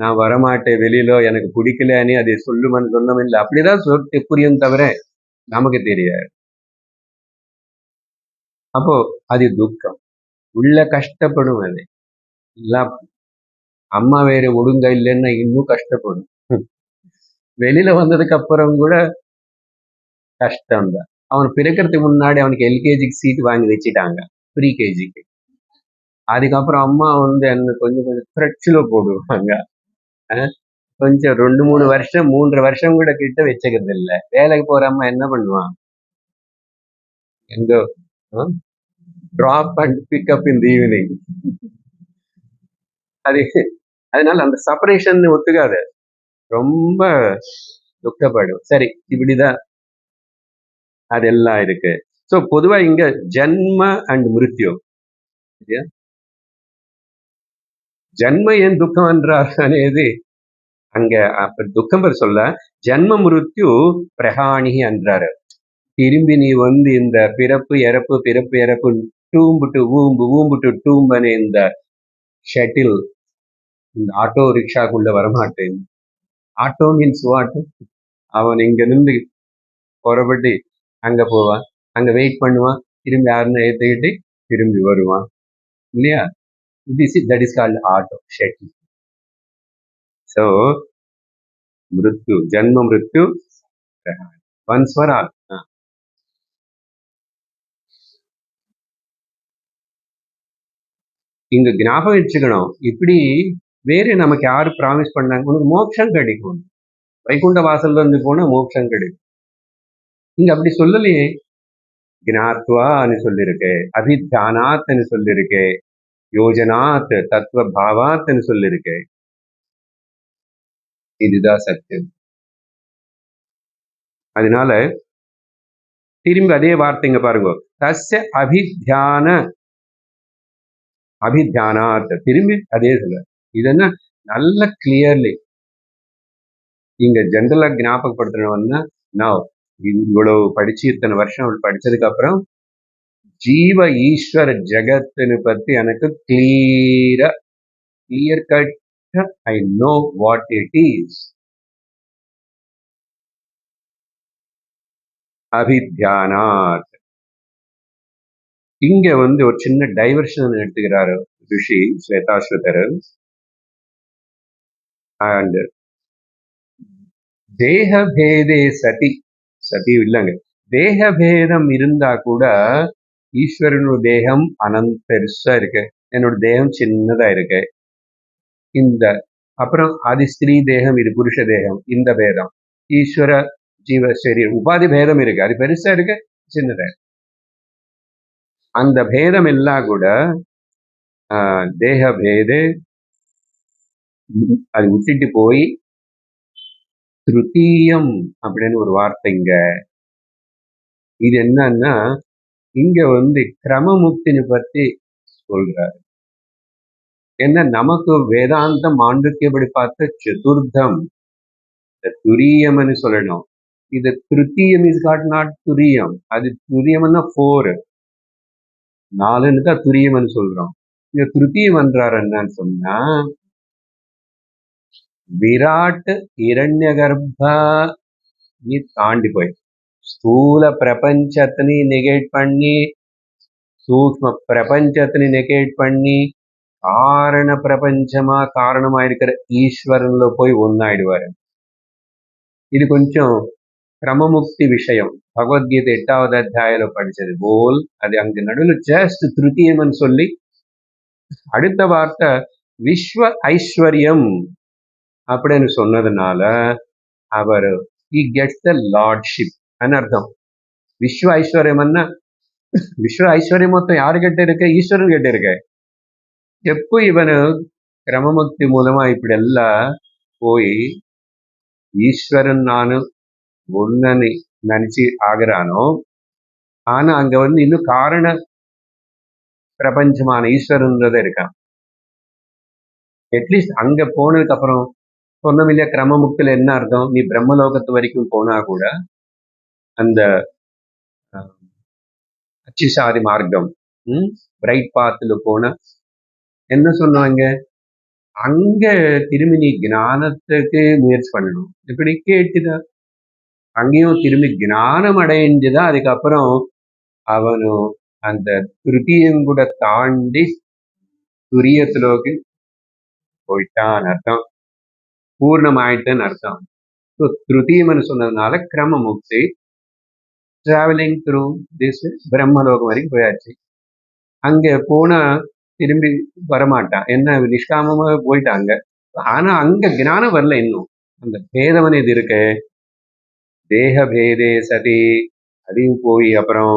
Speaker 1: நான் வரமாட்டேன், வெளியில எனக்கு பிடிக்கலன்னு அதை சொல்லுமன்னு சொன்னோம் இல்லை. அப்படிதான் சொல்லிட்டு புரியும் தவிர நமக்கு தெரியாது. அப்போ அது துக்கம், உள்ள கஷ்டப்படும். அது எல்லாம் அம்மா வேற ஒழுங்கா இல்லைன்னா இன்னும் கஷ்டப்படும். வெளியில வந்ததுக்கு அப்புறம் கூட கஷ்டம்தான். அவன் பிறக்கிறதுக்கு முன்னாடி அவனுக்கு எல்கேஜிக்கு சீட் வாங்கி வச்சுட்டாங்க, ப்ரீ கேஜிக்கு. அதுக்கப்புறம் அம்மா என்ன கொஞ்சம் கொஞ்சம் ஃப்ரெஷ்ல போடுவாங்க. கொஞ்சம் 2-3 வருஷம் 3.5 வருஷம் கூட கிட்ட வச்சுக்கிறது இல்லை. வேலைக்கு போற அம்மா என்ன பண்ணுவான்? எங்கோ drop and pickup in the evening. அதனால அந்த செப்பரேஷன் ஒத்துக்காது, ரொம்ப துக்கப்படும். சரி, இப்படிதான் அதெல்லாம் இருக்கு. ஸோ பொதுவா இங்க ஜன்ம அண்ட் மிருத்யு. ஜன்ம ஏன் துக்கம் என்றார் అనేది அங்க துக்கம் பேர் சொல்ல, ஜன்ம மிருத்யு பிரகாணி என்றாரு. திரும்பி நீ இந்த பிறப்பு இறப்பு பிறப்பு இறப்பு, டூம்பு டு ஊம்பு ஊம்பு டு டூம்பனே இந்த ஷட்டில், இந்த ஆட்டோ ரிக்ஷாக்குள்ள வரமாட்டேன். Auto means what? அவன் இங்க நின்று புறப்பட்டு அங்க போவான், அங்க வெயிட் பண்ணுவான், திரும்பி யாருன்னு ஏற்றிக்கிட்டு திரும்பி வருவான் இல்லையா? that is called auto shuttle. So மிருத்யு, ஜன்ம மிருத்யு ஒன்ஸ் ஃபார் ஆல். இங்க ஞாபகம் வச்சுக்கணும், இப்படி வேற நமக்கு யாரு ப்ராமிஸ் பண்ணாங்க உனக்கு மோட்சம் கிடைக்கும், வைகுண்ட வாசல்ல இருந்து போனா மோட்சம் கிடைக்கும். இங்க அப்படி சொல்லலையே. ஜ்ஞாத்வான்னு சொல்லிருக்கு, அபித்யானாத்னு சொல்லிருக்கு, யோஜனாத் தத்துவ பாவாத்னு சொல்லிருக்கு. இதுதான் சத்தியம். அதனால திரும்பி அதே வார்த்தைங்க பாருங்க, தஸ்ய அபித்யானாத், திரும்பி அதே சொல்ல. இதென்ன நல்ல கிளியர்லி இங்க ஜென்ரலா ஞாபகப்படுத்துறவன்னா நான் இவ்வளவு படிச்சு இத்தனை வருஷம் படிச்சதுக்கு அப்புறம் ஜீவ ஈஸ்வர ஜெகத்துன்னு பத்தி எனக்கு clear cut I know what it is. அபித்யானாத். இங்க ஒரு சின்ன டைவர்ஷன் எடுத்துக்கிறாரு ரிஷி ஸ்வேதாஸ்வதர். அண்ட் தேகபேதே சதி சதி இல்லைங்க, தேகபேதம் இருந்தா கூட ஈஸ்வரனோட தேகம் பெருசா இருக்கு, என்னோட தேகம் சின்னதா இருக்கு. இந்த அப்புறம் அது ஸ்திரீ தேகம், இது புருஷ தேகம், இந்த பேதம் ஈஸ்வர ஜீவ சரீரம் உபாதி பேதம் இருக்கு, அது பெருசா இருக்கு சின்னதா. அந்த பேதம் எல்லாம் கூட தேக பேதே அது விட்டுட்டு போய் திருத்தீயம் அப்படின்னு ஒரு வார்த்தைங்க. இது என்னன்னா இங்க கிரமமுக்தின்னு பத்தி சொல்றாரு. என்ன நமக்கு வேதாந்தம் மாண்டூக்கியப்படி பார்த்த சதுர்த்தம் துரியம்னு சொல்லணும். இது திருத்தீயம் இஸ் காட் நாட் துரியம். அது துரியம்னா 4, 4ன்னு தான் துரியம்னு சொல்றோம். இந்த திருத்தீயம் என்றார் என்னன்னு சொன்னா விராட் இரண்ய கர்ப்பா நீ தாண்டி போய் ஸ்தூல பிரபஞ்சத்தினை நெகேட் பண்ணி சூக்ம பிரபஞ்சத்தினை நெகேட் பண்ணி காரண பிரபஞ்சமா காரணமா இருக்கிற ஈஸ்வரன்ல போய் ஒன்னாயிடுவாரு. இது கொஞ்சம் கிரமமுக்தி விஷயம். பகவத்கீதை 8வது அத்தியாயில படிச்சது போல் அது அங்க நடுவில் ஜஸ்ட் திருத்தீயம்னு சொல்லி அடுத்த வார்த்தை விஸ்வ ஐஸ்வர்யம் அப்படின்னு சொன்னதுனால அவர் he gets the lordship அர்த்தம். விஸ்வ ஐஸ்வர்யம்னா விஸ்வ ஐஸ்வர்யம் மொத்தம் யாரு கிட்ட இருக்கு? ஈஸ்வரன் கிட்ட இருக்கு. எப்போ இவனு கிரமமுக்தி மூலமா இப்படி எல்லாம் போய் ஈஸ்வரன் நானு ஒன்னு நினைச்சு ஆகிறானோ, ஆனா அங்க இன்னும் காரண பிரபஞ்சமான ஈஸ்வரன்றத இருக்கான். அட்லீஸ்ட் அங்க போனதுக்கு அப்புறம் சொன்னோம் இல்லையா, கிரமமுக்தில என்ன அர்த்தம்? நீ பிரம்மலோகத்து வரைக்கும் போனா கூட அந்த அச்சிசாதி மார்க்கம் பிரைட் பாத்துல போன என்ன சொன்னாங்க, அங்க திரும்பி நீ ஞானத்துக்கு முயற்சி பண்ணணும். இப்படி கேட்டுதான் அங்கேயும் திரும்பி ஞானம் அடைஞ்சுதான் அதுக்கப்புறம் அவனும் அந்த திருத்தியம் கூட தாண்டி துரியத்திலோக்கு போயிட்டான்னு அர்த்தம், பூர்ணமாயிட்டுன்னு அர்த்தம். ஸோ திருத்தீயம்னு சொன்னதுனால கிரமமுக்தி டிராவலிங் த்ரூ திஸ் பிரம்மலோகம் வரைக்கும் போயாச்சு. அங்க போனா திரும்பி வரமாட்டான், என்ன நிஷ்காமமா போயிட்டாங்க. ஆனா அங்க ஞானம் வரல இன்னும். அந்த பேதவன் இது இருக்கு, தேக பேதே சதி அதையும் போய் அப்புறம்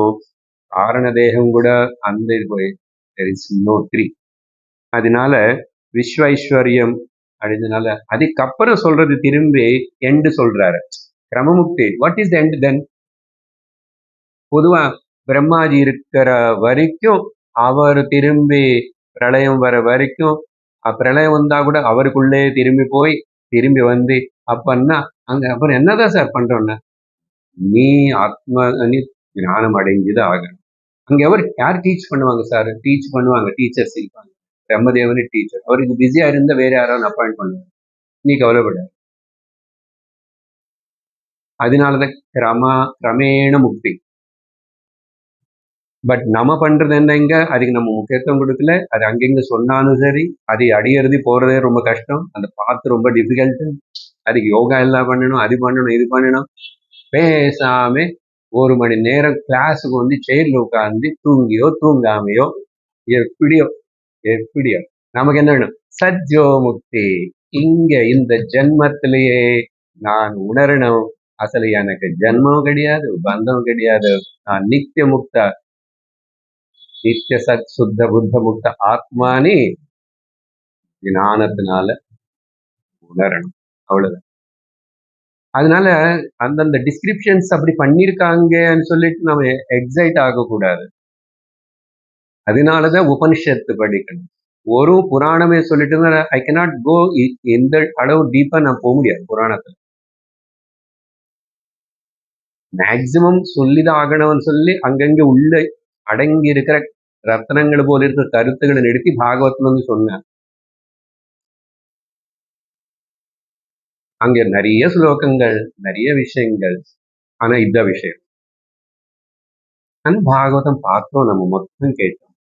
Speaker 1: காரண தேகம் கூட அந்த இது போய் there is no three. அதனால விஸ்வைஸ்வர்யம் அப்படின்றதுனால அதுக்கப்புறம் சொல்றது திரும்பி எண்டு சொல்றாரு கிரமமுக்தி. வாட் இஸ் த எண்ட் தென்? பொதுவா பிரம்மாஜி இருக்கிற வரைக்கும் அவர் திரும்பி பிரளயம் வர வரைக்கும், பிரளயம் வந்தா கூட அவருக்குள்ளே திரும்பி போய் திரும்பி வந்து அப்பன்னா அங்க அப்புறம் என்னதான் சார் பண்றோம்னா நீ ஆத்ம ஞானம் அடைஞ்சுதான் ஆகணும். அங்க யார் டீச் பண்ணுவாங்க சார்? டீச் பண்ணுவாங்க, டீச்சர்ஸ் இருப்பாங்க. பிரம்மதேவனு டீச்சர், அவருக்கு பிஸியா இருந்தா வேற யாராவது அப்பாயிண்ட் பண்ணுவாங்க, நீ கவலைப்பட. அதனாலதான் கிரமேண முக்தி. பட் நம்ம பண்றது என்னங்க, அதுக்கு நம்ம முக்கியத்துவம் கொடுக்கல. அது அங்கங்க சொன்னாலும் சரி, அதை அடியறது போறதே ரொம்ப கஷ்டம், அந்த பாத்து ரொம்ப டிஃபிகல்ட். அதுக்கு யோகா எல்லாம் பண்ணணும், அது பண்ணணும், இது பண்ணணும். பேசாம 1 மணி நேரம் கிளாஸுக்கு சேர்ல உட்காந்து தூங்கியோ தூங்காமையோ எப்படியோ நமக்கு என்ன வேணும்? சத்யோ முக்தி. இங்க இந்த ஜென்மத்திலேயே நான் உணரணும், அசలు எனக்கு ஜென்மம் கிடையாது, பந்தம் கிடையாது, நான் நித்திய முக்த நித்திய சத் சுத்த புத்த முக்த ஆத்மானி ஞானத்தினால உணரணும், அவ்வளவுதான். அதனால அந்தந்த டிஸ்கிரிப்ஷன்ஸ் அப்படி பண்ணிருக்காங்கன்னு சொல்லிட்டு நம்ம எக்ஸைட் ஆகக்கூடாது. அதனாலதான் உபனிஷத்து படிக்கணும். ஒரு புராணமே சொல்லிட்டு ஐ கேனாட் கோ இந்த அளவு டீப்பா நான் போக முடியாது புராணத்துல. மேக்சிமம் சொல்லிதான் ஆகணும்னு சொல்லி அங்கங்க உள்ள அடங்கி இருக்கிற ரத்னங்கள் போல இருக்கிற கருத்துக்களை நிறுத்தி பாகவத்ல வந்து சொன்னார். அங்க நிறைய ஸ்லோகங்கள், நிறைய விஷயங்கள். ஆனா இந்த விஷயம் அந்த பாகவதம் பார்த்தோம், நம்ம மொத்தம் கேட்டோம்.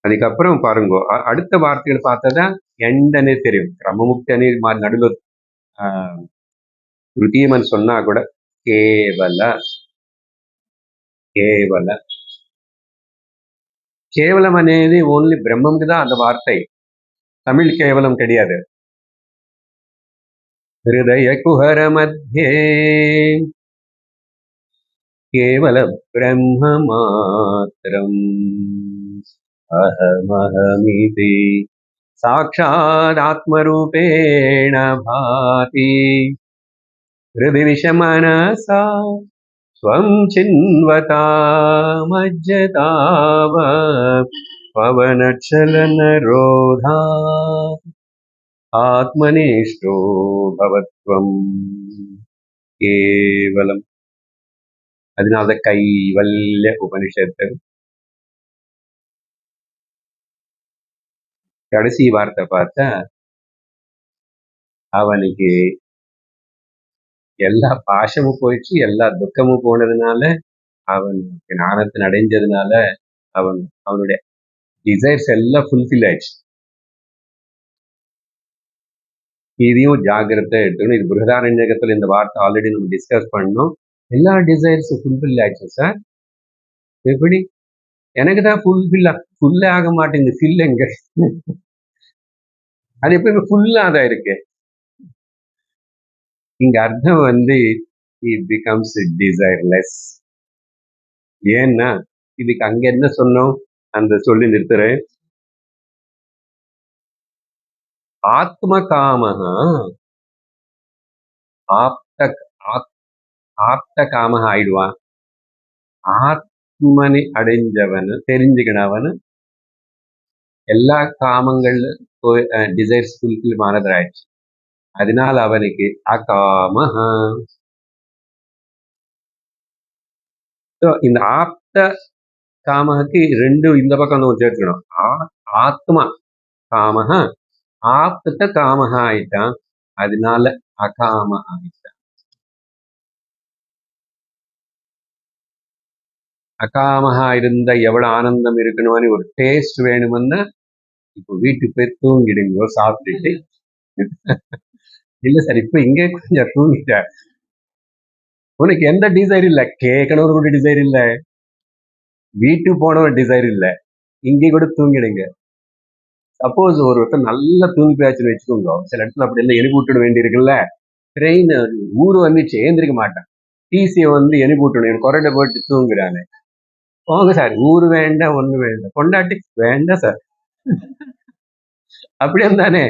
Speaker 1: அதுக்கப்புறம் பாருங்க, அடுத்த வார்த்தைகள் பார்த்ததான் எண்டனே தெரியும். கிரமமுக்தனே நடுவில் ருத்தியமன் சொன்னா கூட கேவல కేవల కేవలం అనేది ఓన్లీ బ్రహ్మంకి தான் அந்த வார்த்தை. தமிழ் கேவலம் கிடையாது. ஹிருதய குஹர மத்தியே கேவல பிரம்ம மாத்திரம் அஹமஹமிதி சாட்சாத் ஆத்மரூபேண பாதி ஹிருதி விஷமனசா ஸ்வம் சின்வதாமஜ்ஜதாவ பவனச்சலனரோதா ஆத்மனிஷ்டோ பவத்வம் கேவலம். அதனால கைவல்ய உபனிஷத்து கடைசி வார்த்தை பார்த்தா அவனுக்கு எல்லா பாசமும் போயிடுச்சு, எல்லா துக்கமும் போனதுனால, அவன் ஞானத்தின் அடைஞ்சதுனால அவனுடைய டிசைர்ஸ் எல்லாம் ஃபுல்ஃபில் ஆயிடுச்சு. இதையும் ஜாகிரதை எடுத்துக்கணும். இது பிருகதாரண்யகத்துல இந்த வார்த்தை ஆல்ரெடி நம்ம டிஸ்கஸ் பண்ணோம். எல்லா டிசைர்ஸும் ஃபுல்ஃபில் ஆயிடுச்சு சார். எப்படி? எனக்கு தான் ஃபுல்லே ஆக மாட்டேங்குது. ஃபில் எங்க? அது எப்பயுமே ஃபுல்லா தான் இருக்கு. இங்க அர்த்தம் வந்து இட் பிகம்ஸ் டிசைர்லெஸ். ஏன்னா இதுக்கு அங்க என்ன சொன்னோம், அந்த சொல்லி நிறுத்துறேன். ஆத்ம காமஹ ஆப்த காமஹ ஆயிடுவான். ஆத்மனை அடைஞ்சவனு தெரிஞ்சுக்கினவனு எல்லா காமங்கள்ல டிசைர்ஸ் ஃபுல்ஃபில் ஆனதாயிடுச்சு. அதனால அவனுக்கு அகாமஹ. இந்த ஆப்த காமஹக்கு ரெண்டு இந்த பக்கம் நம்ம சேர்த்துக்கணும். ஆத்மா காமஹ ஆப்த காமஹ ஆயிட்டான். அதனால அகாம ஆயிட்டான். அகாமஹா இருந்தா எவ்வளவு ஆனந்தம் இருக்கணும்னு ஒரு டேஸ்ட் வேணும்னா இப்போ வீட்டுக்கு போய் தூங்கிடுங்க சாப்பிட்டுட்டு. இல்ல சார் இப்ப இங்கே கொஞ்சம் தூங்கிட்ட, உனக்கு எந்த டிசைர் இல்ல, கேட்கணும் கூட டிசைர் இல்ல, வீட்டுக்கு போன ஒரு டிசைர் இல்ல, இங்கே கூட தூங்கிடுங்க. சப்போஸ் ஒருத்தர் நல்லா தூங்கி போயாச்சுன்னு வச்சுக்கோங்க, சில இடத்துல அப்படி எல்லாம் எழுப்பி விட்டுட வேண்டியிருக்குல்ல. ட்ரெயின் ஊரு வந்துச்சு, ஏந்திரிக்க மாட்டான். டிசியை வந்து எழுப்பி விட்டணும், கொரடை போட்டு தூங்குறானே. போங்க சார், ஊரு வேண்டாம், ஒண்ணு வேண்டாம், கொண்டாட்டி வேண்டாம் சார். அப்படியே தானே?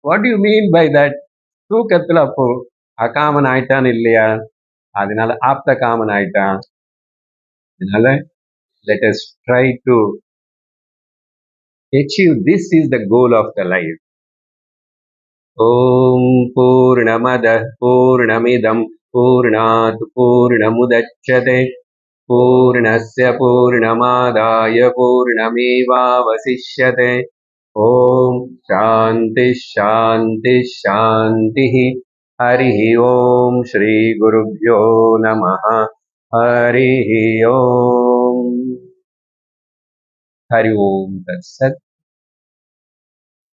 Speaker 1: What you mean by that? தூக்கத்துல அப்போ அகாமன் ஆயிட்டான் இல்லையா? அதனால ஆப்த காமன் ஆயிட்டான். அதனால let us try to achieve. This is the goal of the life. Om Purnamada Purnamidam Purnat Purnamudachyate Purnasya Purnamadaya Purnamevavasishyate. Om Shanti Shanti Shanti. Harihi Om Shri Gurubhyo Namaha. Harihi Om. Hari Om Tat Sat.